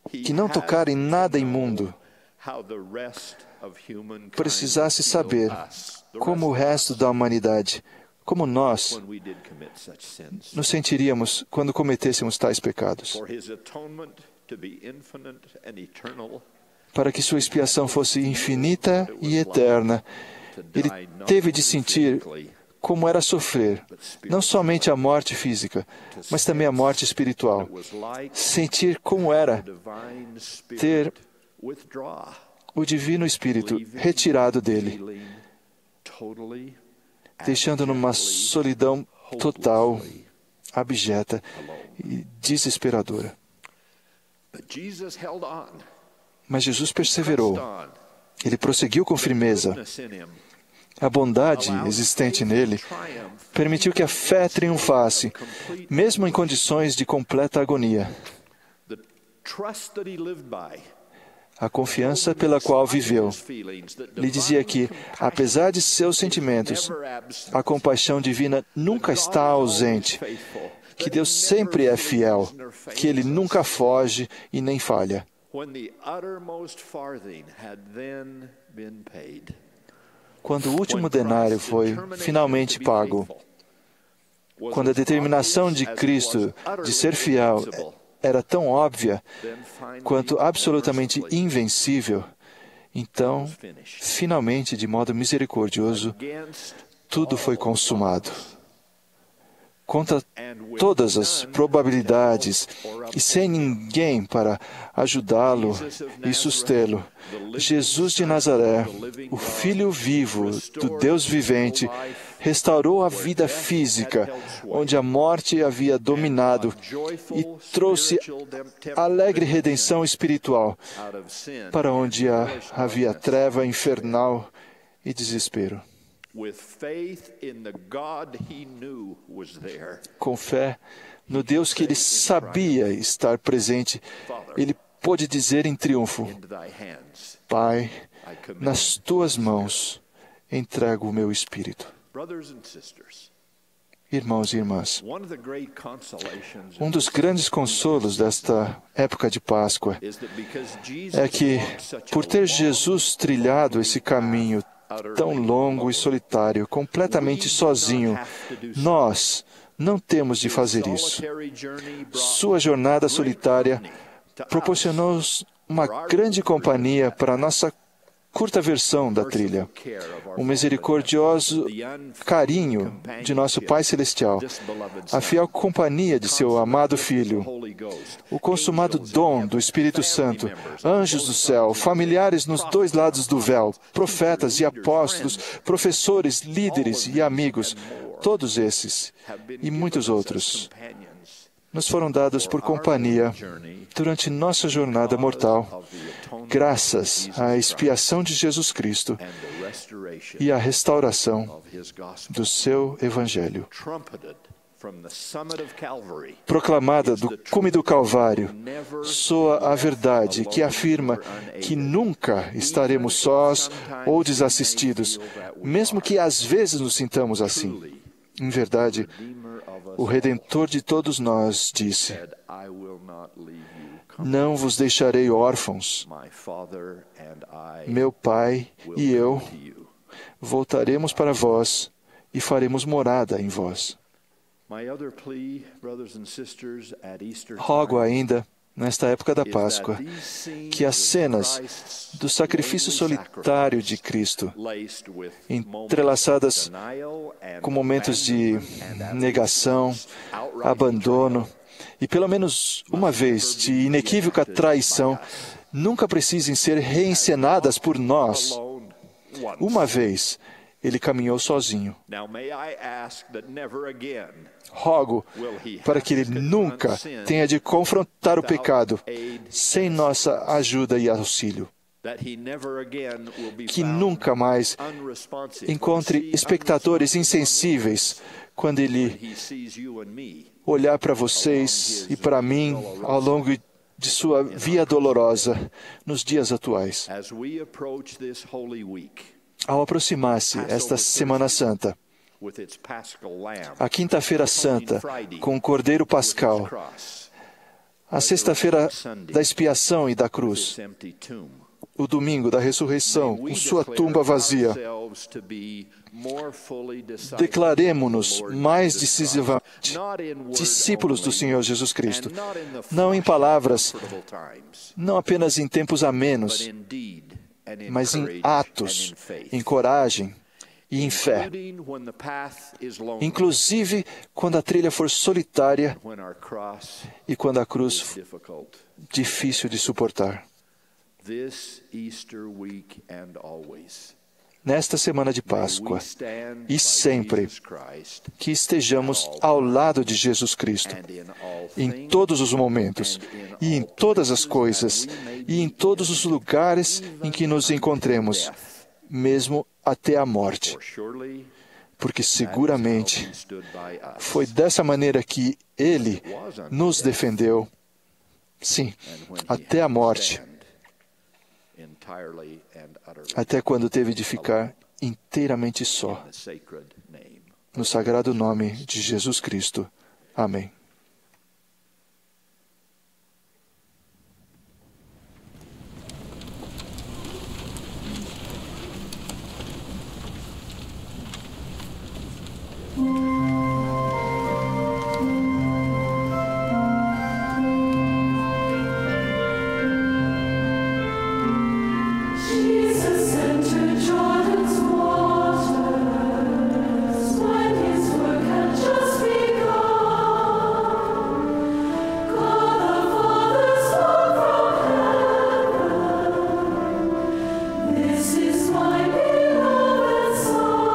A: que não tocara em nada imundo, precisasse saber como o resto da humanidade, como nós, nos sentiríamos quando cometêssemos tais pecados. Para que sua expiação fosse infinita e eterna, Ele teve de sentir como era sofrer, não somente a morte física, mas também a morte espiritual. Sentir como era ter o Divino Espírito retirado dele, deixando numa solidão total, abjeta e desesperadora. Mas Jesus perseverou. Ele prosseguiu com firmeza. A bondade existente nele permitiu que a fé triunfasse, mesmo em condições de completa agonia. A confiança pela qual viveu lhe dizia que, apesar de seus sentimentos, a compaixão divina nunca está ausente, que Deus sempre é fiel, que Ele nunca foge e nem falha. Quando o último denário foi finalmente pago, quando a determinação de Cristo de ser fiel era tão óbvia quanto absolutamente invencível, então, finalmente, de modo misericordioso, tudo foi consumado. Contra todas as probabilidades e sem ninguém para ajudá-lo e sustê-lo, Jesus de Nazaré, o Filho vivo do Deus vivente, restaurou a vida física, onde a morte havia dominado, e trouxe alegre redenção espiritual, para onde havia treva infernal e desespero. Com fé no Deus que ele sabia estar presente, ele pôde dizer em triunfo: Pai, nas tuas mãos entrego o meu espírito. Irmãos e irmãs, um dos grandes consolos desta época de Páscoa é que, por ter Jesus trilhado esse caminho tão longo e solitário, completamente sozinho, nós não temos de fazer isso. Sua jornada solitária proporcionou-nos uma grande companhia para a nossa curta versão da trilha. O misericordioso carinho de nosso Pai Celestial, a fiel companhia de seu amado Filho, o consumado dom do Espírito Santo, anjos do céu, familiares nos dois lados do véu, profetas e apóstolos, professores, líderes e amigos, todos esses e muitos outros nos foram dados por companhia durante nossa jornada mortal, graças à expiação de Jesus Cristo e à restauração do seu Evangelho. proclamada do cume do Calvário, soa a verdade que afirma que nunca estaremos sós ou desassistidos, mesmo que às vezes nos sintamos assim. Em verdade, o Redentor de todos nós disse: não vos deixarei órfãos. Meu Pai e eu voltaremos para vós e faremos morada em vós. Rogo ainda, nesta época da Páscoa, que as cenas do sacrifício solitário de Cristo, entrelaçadas com momentos de negação, abandono e pelo menos uma vez de inequívoca traição, nunca precisem ser reencenadas por nós. Uma vez, ele caminhou sozinho. Rogo para que ele nunca tenha de confrontar o pecado sem nossa ajuda e auxílio. Que nunca mais encontre espectadores insensíveis quando ele olhar para vocês e para mim ao longo de sua via dolorosa nos dias atuais. Ao aproximar-se esta Semana Santa, a Quinta-feira Santa, com o Cordeiro Pascal, a Sexta-feira da Expiação e da Cruz, o Domingo da Ressurreição, com sua tumba vazia, declaremo-nos mais decisivamente discípulos do Senhor Jesus Cristo, não em palavras, não apenas em tempos amenos, mas em atos, em coragem e em fé. Inclusive quando a trilha for solitária e quando a cruz for difícil de suportar. Nesta semana de Páscoa e sempre, que estejamos ao lado de Jesus Cristo, em todos os momentos, e em todas as coisas, e em todos os lugares em que nos encontremos, mesmo até a morte. Porque seguramente foi dessa maneira que Ele nos defendeu, sim, até a morte, até quando teve de ficar inteiramente só. No sagrado nome de Jesus Cristo. Amém.
I: Jesus entered Jordan's waters when his work had just begun. God the Father spoke from heaven, "This is my beloved Son,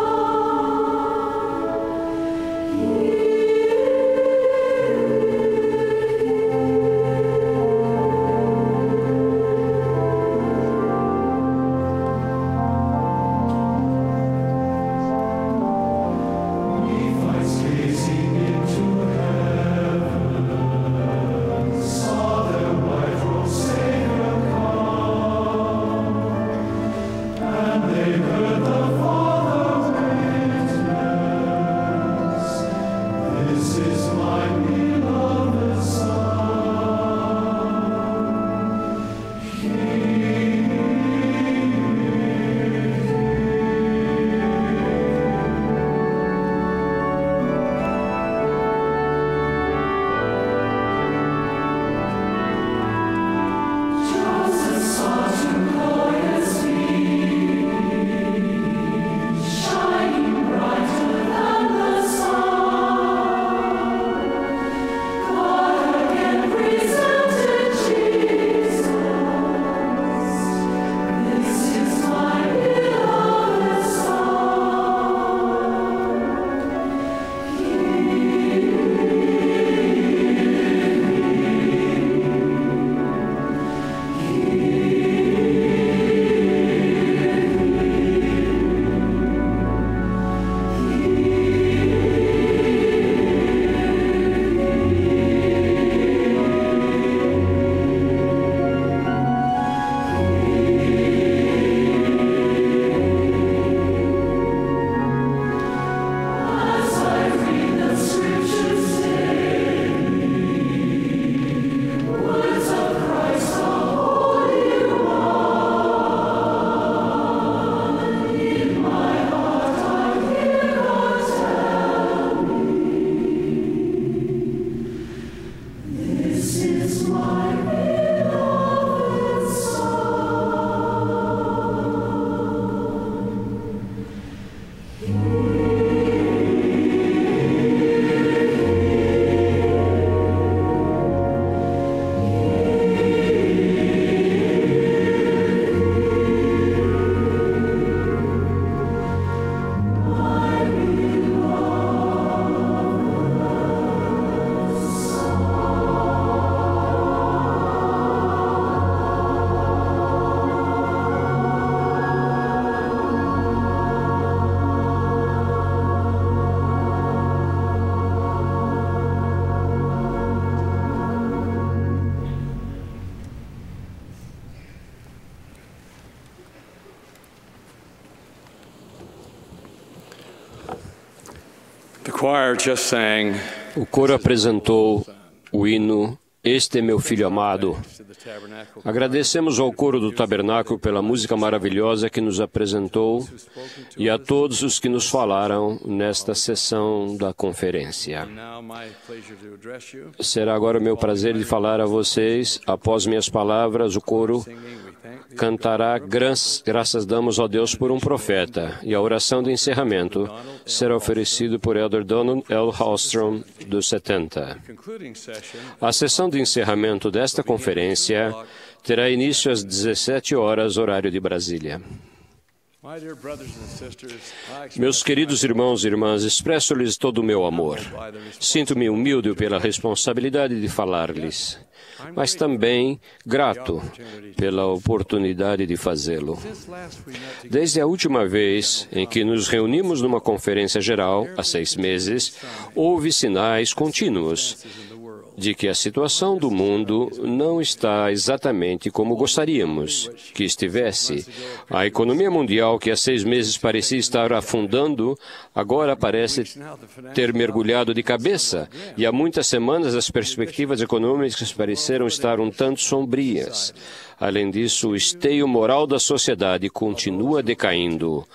B: O coro apresentou o hino "Este é meu Filho amado". Agradecemos ao coro do Tabernáculo pela música maravilhosa que nos apresentou e a todos os que nos falaram nesta sessão da conferência. Será agora meu prazer de falar a vocês. Após minhas palavras, o coro cantará "Graças damos a Deus por um profeta", e a oração de encerramento será oferecida por Elder Donald L. Hallstrom, dos 70. A sessão de encerramento desta conferência terá início às 17 horas, horário de Brasília. Meus queridos irmãos e irmãs, expresso-lhes todo o meu amor. Sinto-me humilde pela responsabilidade de falar-lhes, mas também grato pela oportunidade de fazê-lo. Desde a última vez em que nos reunimos numa conferência geral, há 6 meses, houve sinais contínuos de que a situação do mundo não está exatamente como gostaríamos que estivesse. A economia mundial, que há 6 meses parecia estar afundando, agora parece ter mergulhado de cabeça, e há muitas semanas as perspectivas econômicas pareceram estar um tanto sombrias. Além disso, o esteio moral da sociedade continua decaindo,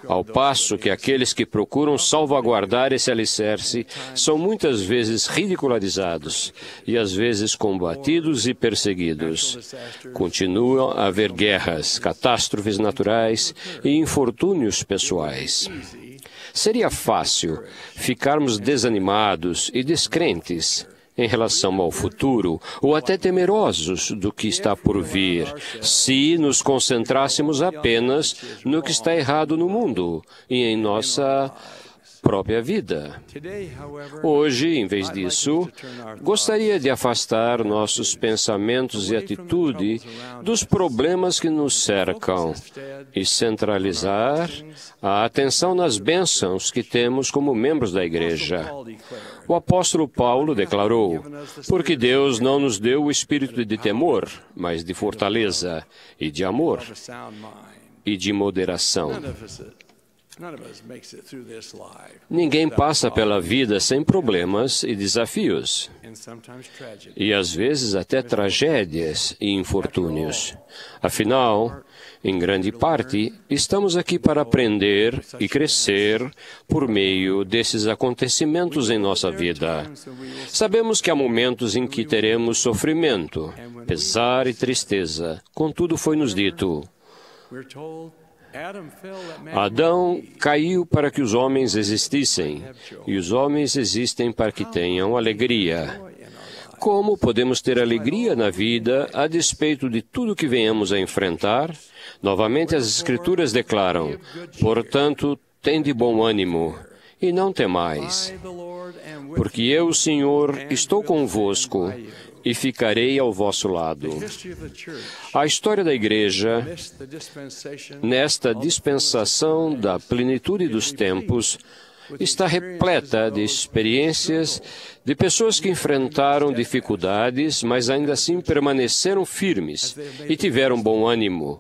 B: ao passo que aqueles que procuram salvaguardar esse alicerce são muitas vezes ridicularizados e às vezes combatidos e perseguidos. Continuam a haver guerras, catástrofes naturais e infortúnios pessoais. Seria fácil ficarmos desanimados e descrentes em relação ao futuro, ou até temerosos do que está por vir, se nos concentrássemos apenas no que está errado no mundo e em nossa própria vida. Hoje, em vez disso, gostaria de afastar nossos pensamentos e atitude dos problemas que nos cercam e centralizar a atenção nas bênçãos que temos como membros da Igreja. O apóstolo Paulo declarou: "Porque Deus não nos deu o espírito de temor, mas de fortaleza e de amor e de moderação." Ninguém passa pela vida sem problemas e desafios, e às vezes até tragédias e infortúnios. Afinal, em grande parte, estamos aqui para aprender e crescer por meio desses acontecimentos em nossa vida. Sabemos que há momentos em que teremos sofrimento, pesar e tristeza. Contudo, foi-nos dito: Adão caiu para que os homens existissem, e os homens existem para que tenham alegria. Como podemos ter alegria na vida a despeito de tudo que venhamos a enfrentar? Novamente, as Escrituras declaram: "Portanto, tende bom ânimo, e não temais, porque eu, o Senhor, estou convosco, e ficarei ao vosso lado." A história da Igreja, nesta dispensação da plenitude dos tempos, está repleta de experiências de pessoas que enfrentaram dificuldades, mas ainda assim permaneceram firmes e tiveram bom ânimo,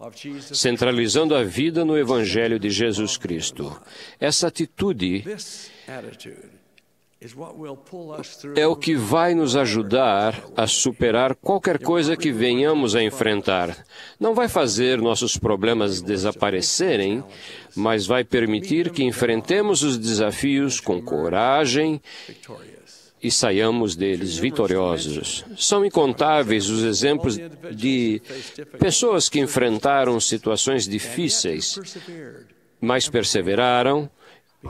B: centralizando a vida no Evangelho de Jesus Cristo. Essa atitude é o que vai nos ajudar a superar qualquer coisa que venhamos a enfrentar. Não vai fazer nossos problemas desaparecerem, mas vai permitir que enfrentemos os desafios com coragem e saiamos deles vitoriosos. São incontáveis os exemplos de pessoas que enfrentaram situações difíceis, mas perseveraram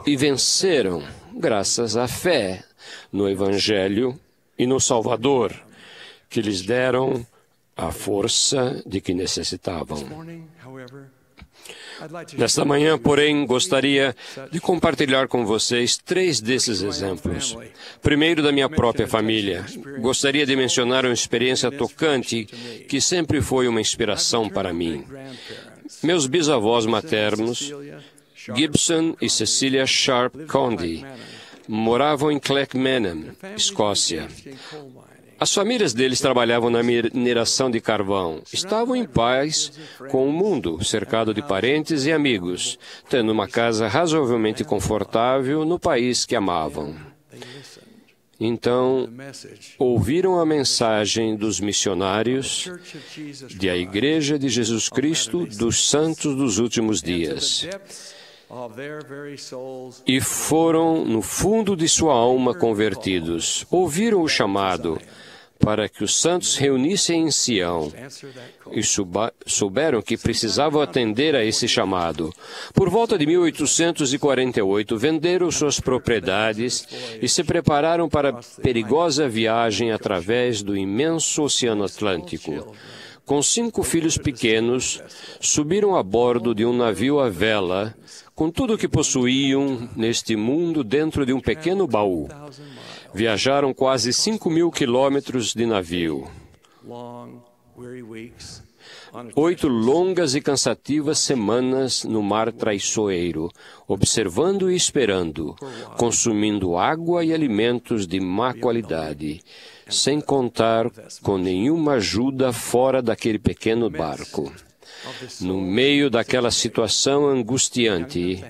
B: e venceram graças à fé no Evangelho e no Salvador, que lhes deram a força de que necessitavam. Nesta manhã, porém, gostaria de compartilhar com vocês 3 desses exemplos. Primeiro, da minha própria família. Gostaria de mencionar uma experiência tocante que sempre foi uma inspiração para mim. Meus bisavós maternos, Gibson e Cecilia Sharp Condy, moravam em Clackmannan, Escócia. As famílias deles trabalhavam na mineração de carvão. Estavam em paz com o mundo, cercado de parentes e amigos, tendo uma casa razoavelmente confortável no país que amavam. Então, ouviram a mensagem dos missionários da Igreja de Jesus Cristo dos Santos dos Últimos Dias e foram, no fundo de sua alma, convertidos. Ouviram o chamado para que os santos reunissem em Sião e souberam que precisavam atender a esse chamado. Por volta de 1848, venderam suas propriedades e se prepararam para a perigosa viagem através do imenso Oceano Atlântico. Com 5 filhos pequenos, subiram a bordo de um navio à vela, com tudo o que possuíam neste mundo dentro de um pequeno baú. Viajaram quase 5.000 quilômetros de navio. 8 longas e cansativas semanas no mar traiçoeiro, observando e esperando, consumindo água e alimentos de má qualidade, sem contar com nenhuma ajuda fora daquele pequeno barco. No meio daquela situação angustiante,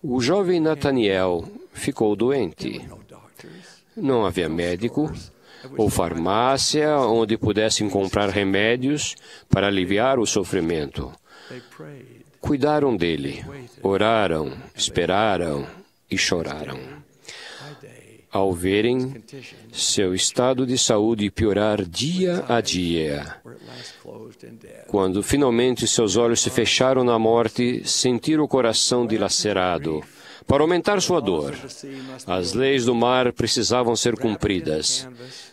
B: o jovem Nathaniel ficou doente. Não havia médico ou farmácia onde pudessem comprar remédios para aliviar o sofrimento. Cuidaram dele, oraram, esperaram e choraram. Ao verem seu estado de saúde piorar dia a dia, quando finalmente seus olhos se fecharam na morte, sentiram o coração dilacerado. Para aumentar sua dor, as leis do mar precisavam ser cumpridas.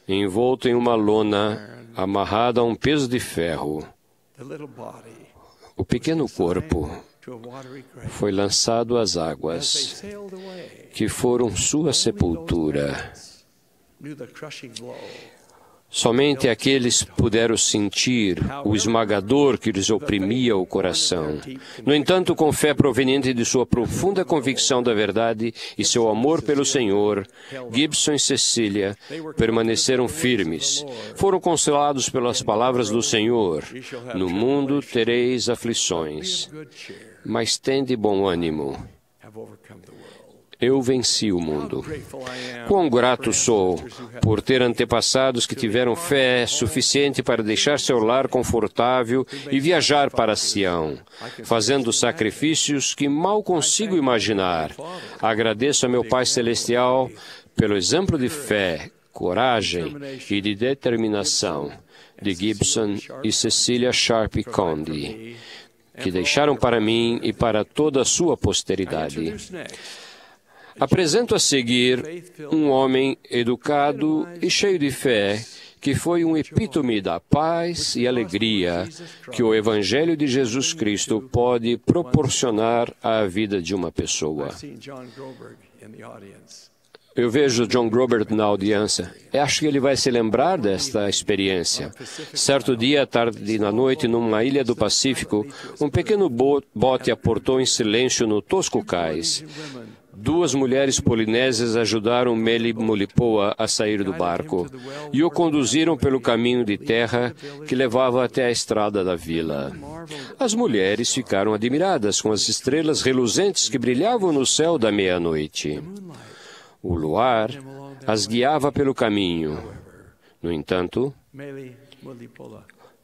B: Envolto em uma lona, amarrado a um peso de ferro, o pequeno corpo foi lançado às águas, que foram sua sepultura. Somente aqueles puderam sentir o esmagador que lhes oprimia o coração. No entanto, com fé proveniente de sua profunda convicção da verdade e seu amor pelo Senhor, Gibson e Cecília permaneceram firmes. Foram consolados pelas palavras do Senhor. No mundo tereis aflições, mas tende bom ânimo. Eu venci o mundo. Quão grato sou por ter antepassados que tiveram fé suficiente para deixar seu lar confortável e viajar para Sião, fazendo sacrifícios que mal consigo imaginar. Agradeço a meu Pai Celestial pelo exemplo de fé, coragem e de determinação de Gibson e Cecília Sharp Conde, que deixaram para mim e para toda a sua posteridade. Apresento a seguir um homem educado e cheio de fé, que foi um epítome da paz e alegria que o Evangelho de Jesus Cristo pode proporcionar à vida de uma pessoa. Eu vejo John Grobert na audiência. Acho que ele vai se lembrar desta experiência. Certo dia, à tarde e na noite, numa ilha do Pacífico, um pequeno bote aportou em silêncio no tosco cais. 2 mulheres polinésias ajudaram Meli Mulipoa a sair do barco e o conduziram pelo caminho de terra que levava até a estrada da vila. As mulheres ficaram admiradas com as estrelas reluzentes que brilhavam no céu da meia-noite. O luar as guiava pelo caminho. No entanto,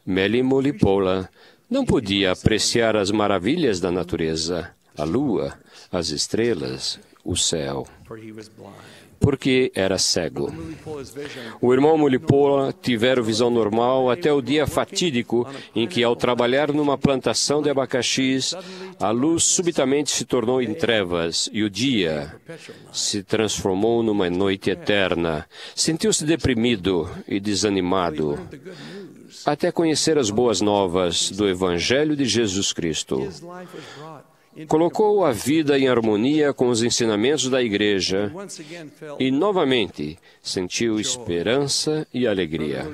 B: Meli Mulipola não podia apreciar as maravilhas da natureza, a lua, as estrelas, o céu, porque era cego. O irmão Mulipola tivera visão normal até o dia fatídico em que, ao trabalhar numa plantação de abacaxis, a luz subitamente se tornou em trevas e o dia se transformou numa noite eterna. Sentiu-se deprimido e desanimado, até conhecer as boas novas do Evangelho de Jesus Cristo. Colocou a vida em harmonia com os ensinamentos da Igreja e, novamente, sentiu esperança e alegria.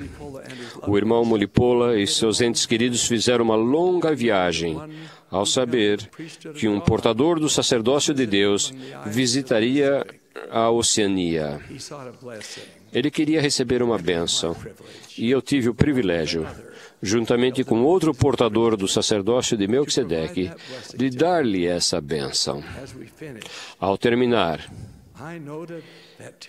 B: O irmão Mulipola e seus entes queridos fizeram uma longa viagem ao saber que um portador do sacerdócio de Deus visitaria à Oceania. Ele queria receber uma bênção, e eu tive o privilégio, juntamente com outro portador do sacerdócio de Melquisedeque, de dar-lhe essa bênção. Ao terminar,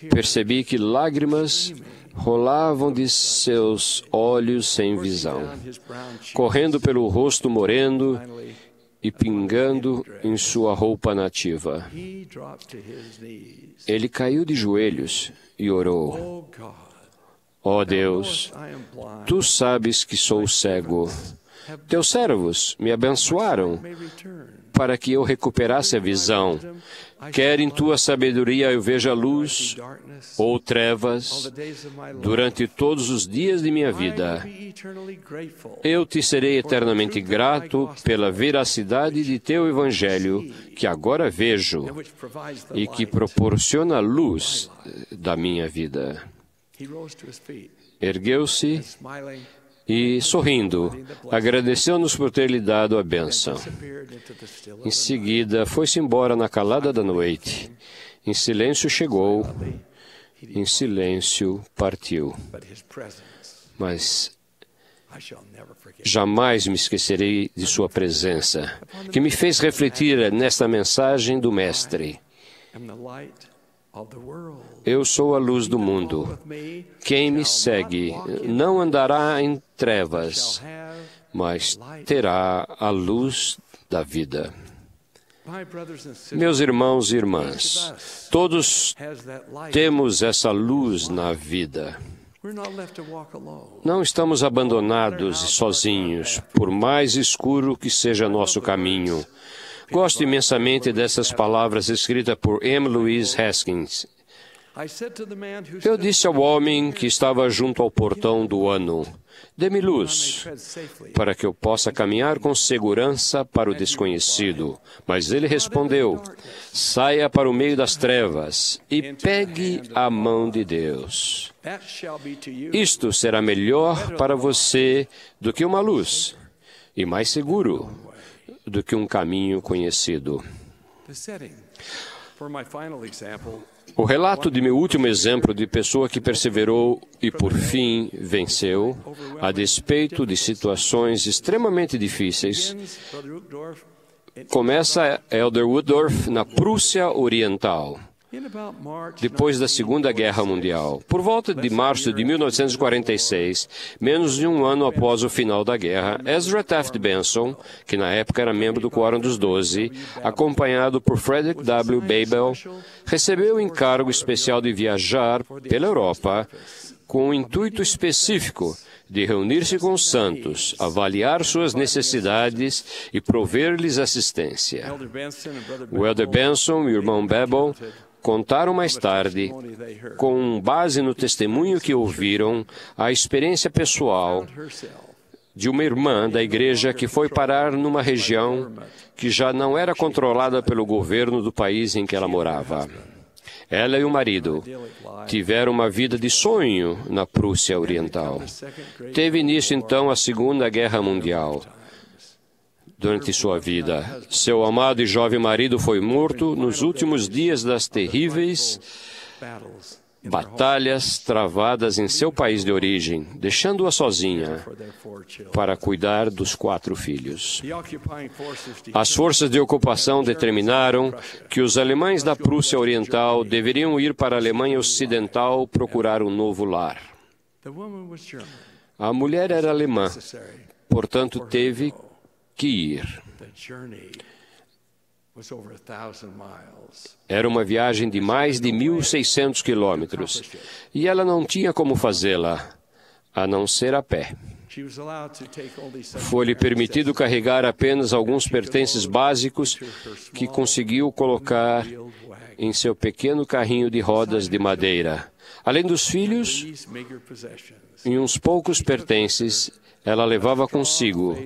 B: percebi que lágrimas rolavam de seus olhos sem visão, correndo pelo rosto moreno e pingando em sua roupa nativa. Ele caiu de joelhos e orou: ó Deus, Tu sabes que sou cego. Teus servos me abençoaram para que eu recuperasse a visão. Quer em Tua sabedoria eu veja luz ou trevas durante todos os dias de minha vida. Eu Te serei eternamente grato pela veracidade de Teu Evangelho, que agora vejo e que proporciona a luz da minha vida. Ergueu-se e, sorrindo, agradeceu-nos por ter lhe dado a bênção. Em seguida, foi-se embora na calada da noite. Em silêncio chegou, em silêncio partiu. Mas jamais me esquecerei de sua presença, que me fez refletir nesta mensagem do Mestre. Eu sou a luz do mundo. Quem me segue não andará em trevas, mas terá a luz da vida. Meus irmãos e irmãs, todos temos essa luz na vida. Não estamos abandonados e sozinhos, por mais escuro que seja nosso caminho. Gosto imensamente dessas palavras escritas por M. Louise Haskins. Eu disse ao homem que estava junto ao portão do ano: dê-me luz, para que eu possa caminhar com segurança para o desconhecido. Mas ele respondeu: saia para o meio das trevas e pegue a mão de Deus. Isto será melhor para você do que uma luz, e mais seguro do que um caminho conhecido. O relato de meu último exemplo de pessoa que perseverou e, por fim, venceu, a despeito de situações extremamente difíceis, começa em Elder Woodruff, na Prússia Oriental, depois da Segunda Guerra Mundial. Por volta de março de 1946, menos de um ano após o final da guerra, Ezra Taft Benson, que na época era membro do Quórum dos 12, acompanhado por Frederick W. Babel, recebeu o encargo especial de viajar pela Europa com um intuito específico de reunir-se com os santos, avaliar suas necessidades e prover-lhes assistência. O Elder Benson e o irmão Babel contaram mais tarde, com base no testemunho que ouviram, a experiência pessoal de uma irmã da igreja que foi parar numa região que já não era controlada pelo governo do país em que ela morava. Ela e o marido tiveram uma vida de sonho na Prússia Oriental. Teve início, então, a Segunda Guerra Mundial. Durante sua vida, seu amado e jovem marido foi morto nos últimos dias das terríveis batalhas travadas em seu país de origem, deixando-a sozinha para cuidar dos 4 filhos. As forças de ocupação determinaram que os alemães da Prússia Oriental deveriam ir para a Alemanha Ocidental procurar um novo lar. A mulher era alemã, portanto teve que ir. Era uma viagem de mais de 1.600 quilômetros e ela não tinha como fazê-la, a não ser a pé. Foi-lhe permitido carregar apenas alguns pertences básicos que conseguiu colocar em seu pequeno carrinho de rodas de madeira. Além dos filhos e uns poucos pertences, ela levava consigo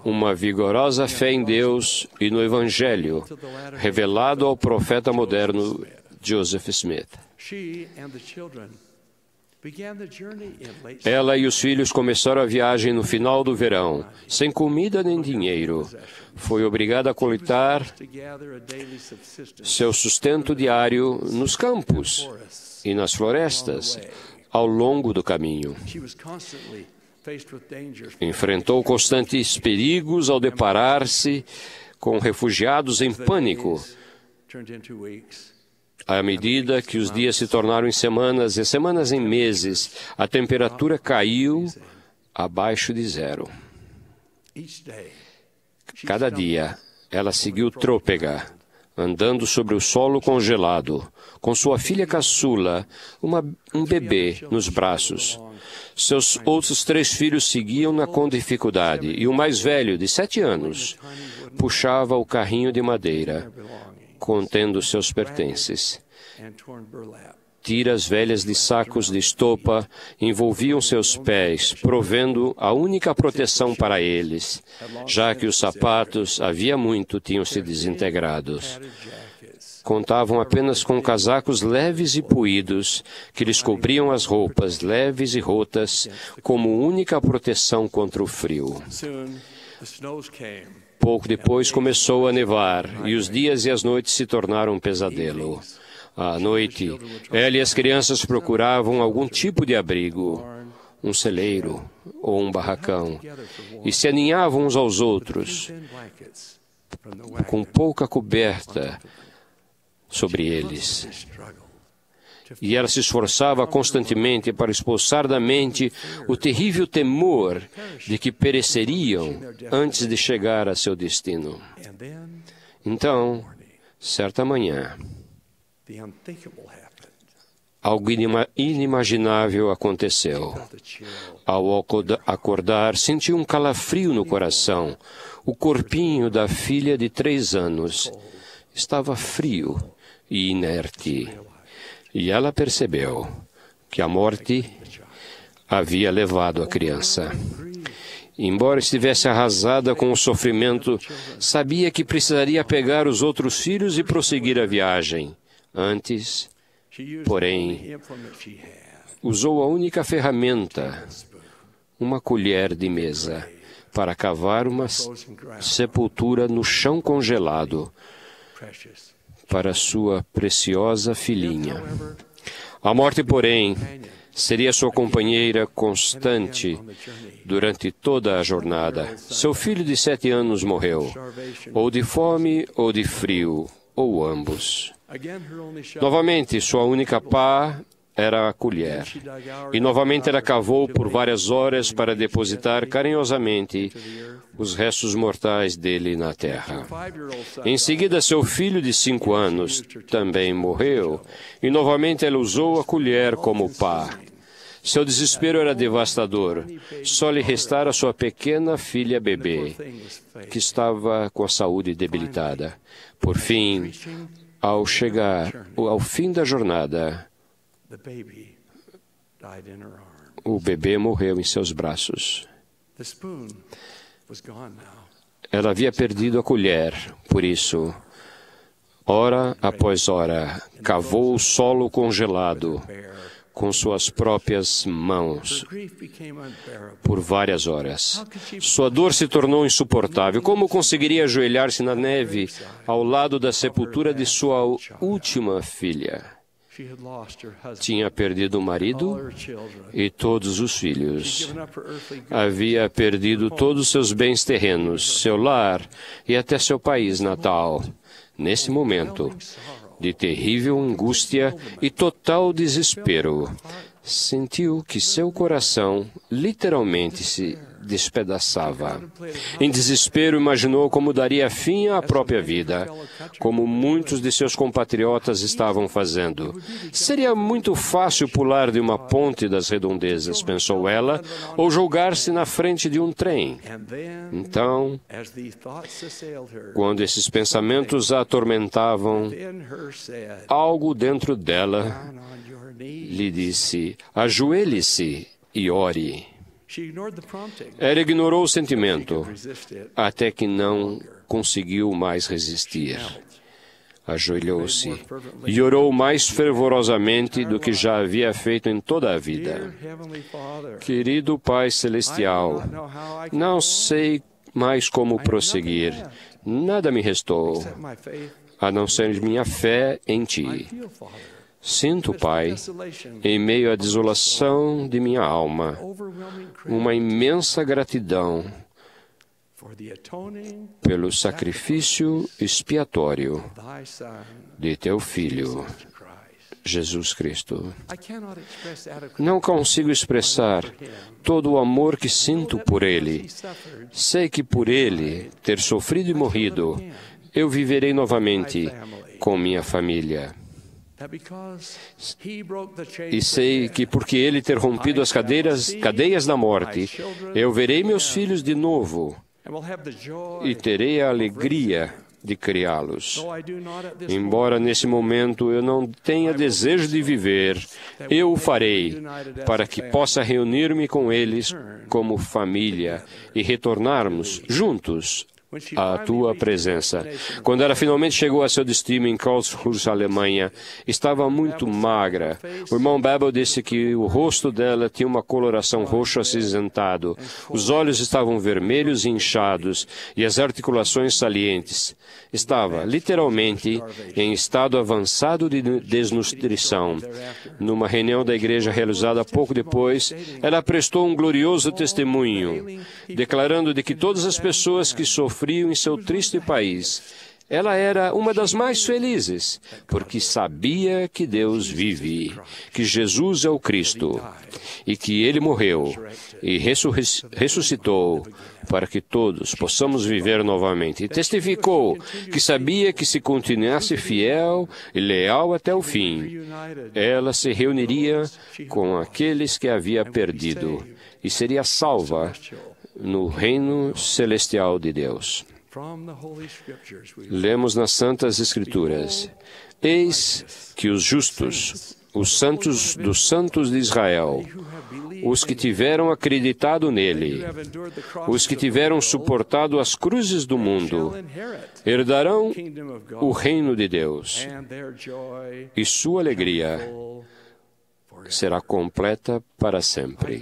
B: uma vigorosa fé em Deus e no Evangelho, revelado ao profeta moderno Joseph Smith. Ela e os filhos começaram a viagem no final do verão, sem comida nem dinheiro. Foi obrigada a coletar seu sustento diário nos campos e nas florestas ao longo do caminho. Enfrentou constantes perigos ao deparar-se com refugiados em pânico. À medida que os dias se tornaram em semanas e semanas em meses, a temperatura caiu abaixo de zero. Cada dia, ela seguiu trôpega, andando sobre o solo congelado, com sua filha caçula, um bebê, nos braços. Seus outros 3 filhos seguiam-na com dificuldade, e o mais velho, de 7 anos, puxava o carrinho de madeira, contendo seus pertences. Tiras velhas de sacos de estopa envolviam seus pés, provendo a única proteção para eles, já que os sapatos, havia muito, tinham se desintegrado. Contavam apenas com casacos leves e poídos, que lhes cobriam as roupas leves e rotas, como única proteção contra o frio. Pouco depois começou a nevar, e os dias e as noites se tornaram um pesadelo. À noite, ela e as crianças procuravam algum tipo de abrigo, um celeiro ou um barracão, e se aninhavam uns aos outros, com pouca coberta sobre eles. E ela se esforçava constantemente para expulsar da mente o terrível temor de que pereceriam antes de chegar a seu destino. Então, certa manhã, algo inimaginável aconteceu. Ao acordar, sentiu um calafrio no coração. O corpinho da filha de 3 anos estava frio e inerte. E ela percebeu que a morte havia levado a criança. Embora estivesse arrasada com o sofrimento, sabia que precisaria pegar os outros filhos e prosseguir a viagem. Antes, porém, usou a única ferramenta, uma colher de mesa, para cavar uma sepultura no chão congelado para sua preciosa filhinha. A morte, porém, seria sua companheira constante durante toda a jornada. Seu filho de 7 anos morreu, ou de fome ou de frio, ou ambos. Novamente, sua única pá era a colher. E novamente ela cavou por várias horas para depositar carinhosamente os restos mortais dele na terra. Em seguida, seu filho de 5 anos também morreu, e novamente ela usou a colher como pá. Seu desespero era devastador. Só lhe restara sua pequena filha bebê, que estava com a saúde debilitada. Por fim, ao chegar ao fim da jornada, o bebê morreu em seus braços. Ela havia perdido a colher, por isso, hora após hora, cavou o solo congelado com suas próprias mãos por várias horas. Sua dor se tornou insuportável. Como conseguiria ajoelhar-se na neve ao lado da sepultura de sua última filha? Tinha perdido o marido e todos os filhos. Havia perdido todos os seus bens terrenos, seu lar e até seu país natal. Nesse momento de terrível angústia e total desespero, sentiu que seu coração literalmente se despedaçava. Em desespero, imaginou como daria fim à própria vida, como muitos de seus compatriotas estavam fazendo. Seria muito fácil pular de uma ponte das redondezas, pensou ela, ou jogar-se na frente de um trem. Então, quando esses pensamentos a atormentavam, algo dentro dela lhe disse: ajoelhe-se e ore. Ela ignorou o sentimento, até que não conseguiu mais resistir. Ajoelhou-se e orou mais fervorosamente do que já havia feito em toda a vida. Querido Pai Celestial, não sei mais como prosseguir. Nada me restou, a não ser minha fé em Ti. Sinto, Pai, em meio à desolação de minha alma, uma imensa gratidão pelo sacrifício expiatório de Teu Filho, Jesus Cristo. Não consigo expressar todo o amor que sinto por Ele. Sei que por Ele ter sofrido e morrido, eu viverei novamente com minha família. E sei que porque Ele ter rompido as cadeias da morte, eu verei meus filhos de novo e terei a alegria de criá-los. Embora nesse momento eu não tenha desejo de viver, eu o farei para que possa reunir-me com eles como família e retornarmos juntos à Tua presença. Quando ela finalmente chegou a seu destino em Karlsruhe, Alemanha, estava muito magra. O irmão Babel disse que o rosto dela tinha uma coloração roxo acinzentado. Os olhos estavam vermelhos e inchados e as articulações salientes. Estava, literalmente, em estado avançado de desnutrição. Numa reunião da igreja realizada pouco depois, ela prestou um glorioso testemunho, declarando de que todas as pessoas que sofriam em seu triste país, ela era uma das mais felizes, porque sabia que Deus vive, que Jesus é o Cristo, e que Ele morreu e ressuscitou para que todos possamos viver novamente. E testificou que sabia que se continuasse fiel e leal até o fim, ela se reuniria com aqueles que havia perdido e seria salva no reino celestial de Deus. Lemos nas Santas Escrituras: eis que os justos, os santos dos santos de Israel, os que tiveram acreditado nele, os que tiveram suportado as cruzes do mundo, herdarão o reino de Deus, e sua alegria será completa para sempre.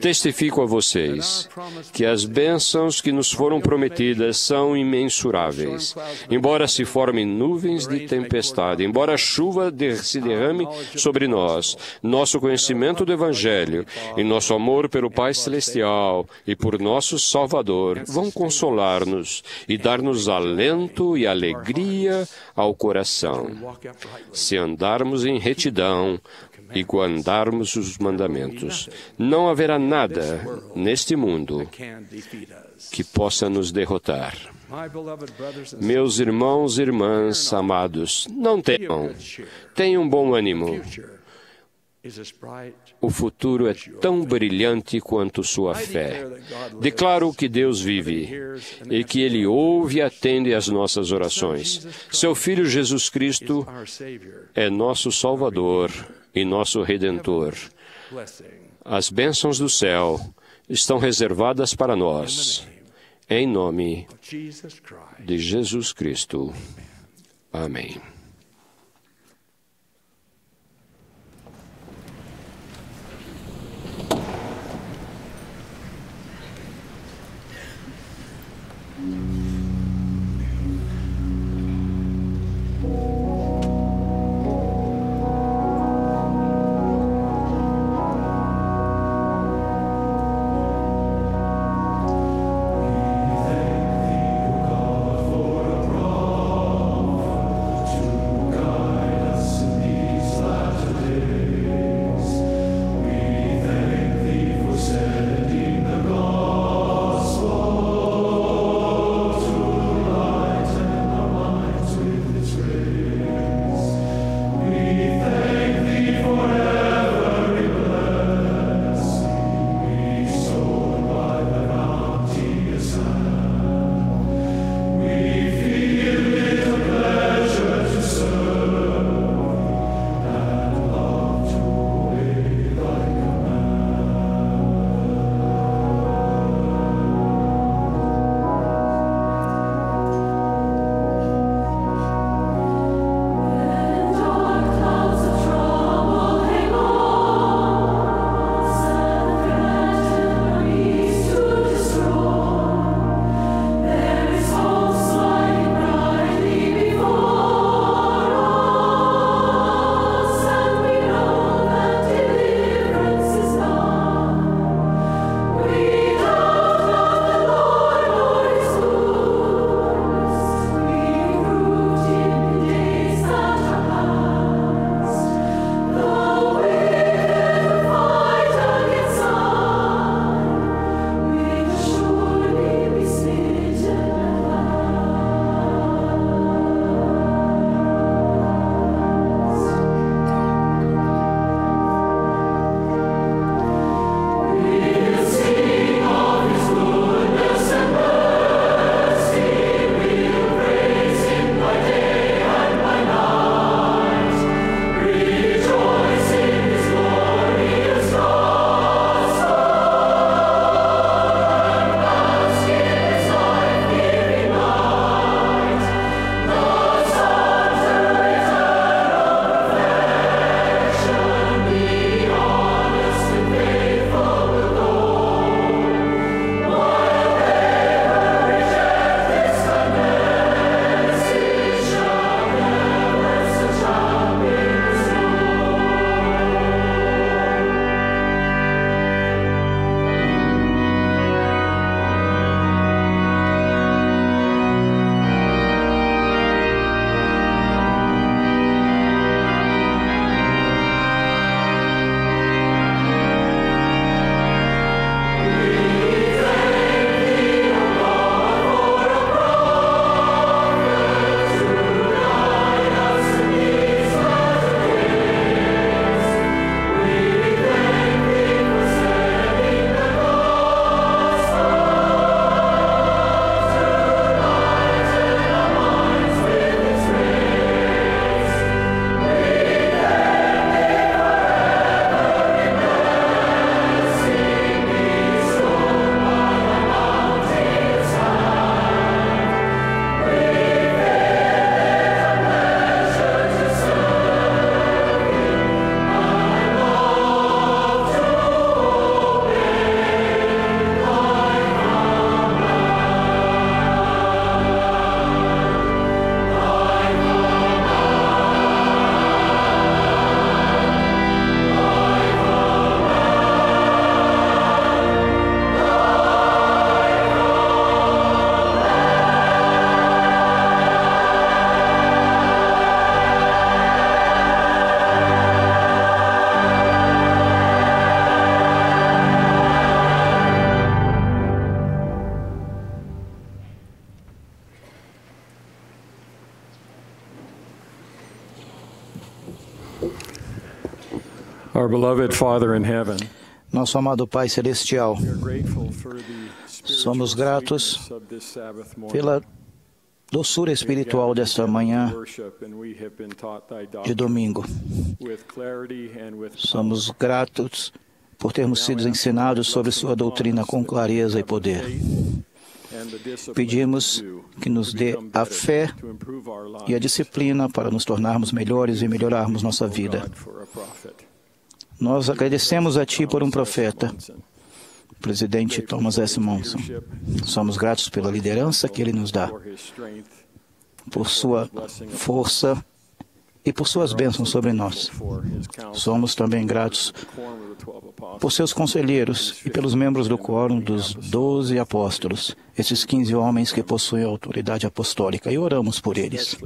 B: Testifico a vocês que as bênçãos que nos foram prometidas são imensuráveis. Embora se formem nuvens de tempestade, embora a chuva se derrame sobre nós, nosso conhecimento do Evangelho e nosso amor pelo Pai Celestial e por nosso Salvador vão consolar-nos e dar-nos alento e alegria ao coração, se andarmos em retidão e guardarmos os mandamentos. Não haverá nada neste mundo que possa nos derrotar. Meus irmãos e irmãs amados, não temam. Tenham bom ânimo. O futuro é tão brilhante quanto sua fé. Declaro que Deus vive e que Ele ouve e atende às nossas orações. Seu Filho Jesus Cristo é nosso Salvador e nosso Redentor. As bênçãos do céu estão reservadas para nós, em nome de Jesus Cristo. Amém.
I: To
J: Our beloved Father in heaven,
K: nosso amado Pai Celestial, somos gratos pela doçura espiritual desta manhã de domingo. Somos gratos por termos sido ensinados sobre sua doutrina com clareza e poder. Pedimos que nos dê a fé e a disciplina para nos tornarmos melhores e melhorarmos nossa vida. Nós agradecemos a Ti por um profeta, o presidente Thomas S. Monson. Somos gratos pela liderança que ele nos dá, por sua força e por suas bênçãos sobre nós. Somos também gratos por seus conselheiros e pelos membros do quórum dos 12 apóstolos, esses 15 homens que possuem autoridade apostólica, e oramos por eles.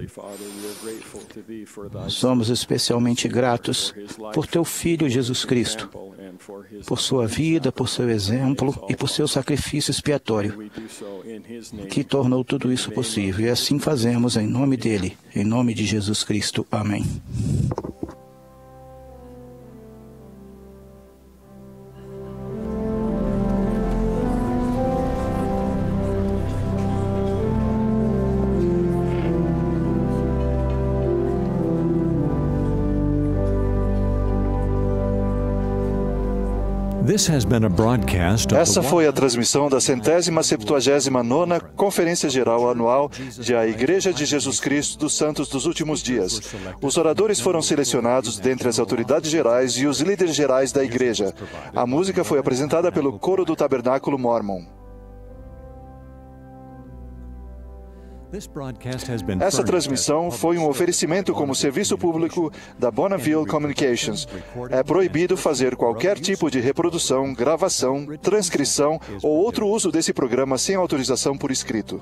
K: Somos especialmente gratos por Teu Filho Jesus Cristo, por sua vida, por seu exemplo e por seu sacrifício expiatório, que tornou tudo isso possível. E assim fazemos em nome dele, em nome de Jesus Cristo. Amém.
A: Essa foi a transmissão da 179ª Conferência Geral Anual da Igreja de Jesus Cristo dos Santos dos Últimos Dias. Os oradores foram selecionados dentre as autoridades gerais e os líderes gerais da Igreja. A música foi apresentada pelo Coro do Tabernáculo Mormon. Essa transmissão foi um oferecimento como serviço público da Bonneville Communications. É proibido fazer qualquer tipo de reprodução, gravação, transcrição ou outro uso desse programa sem autorização por escrito.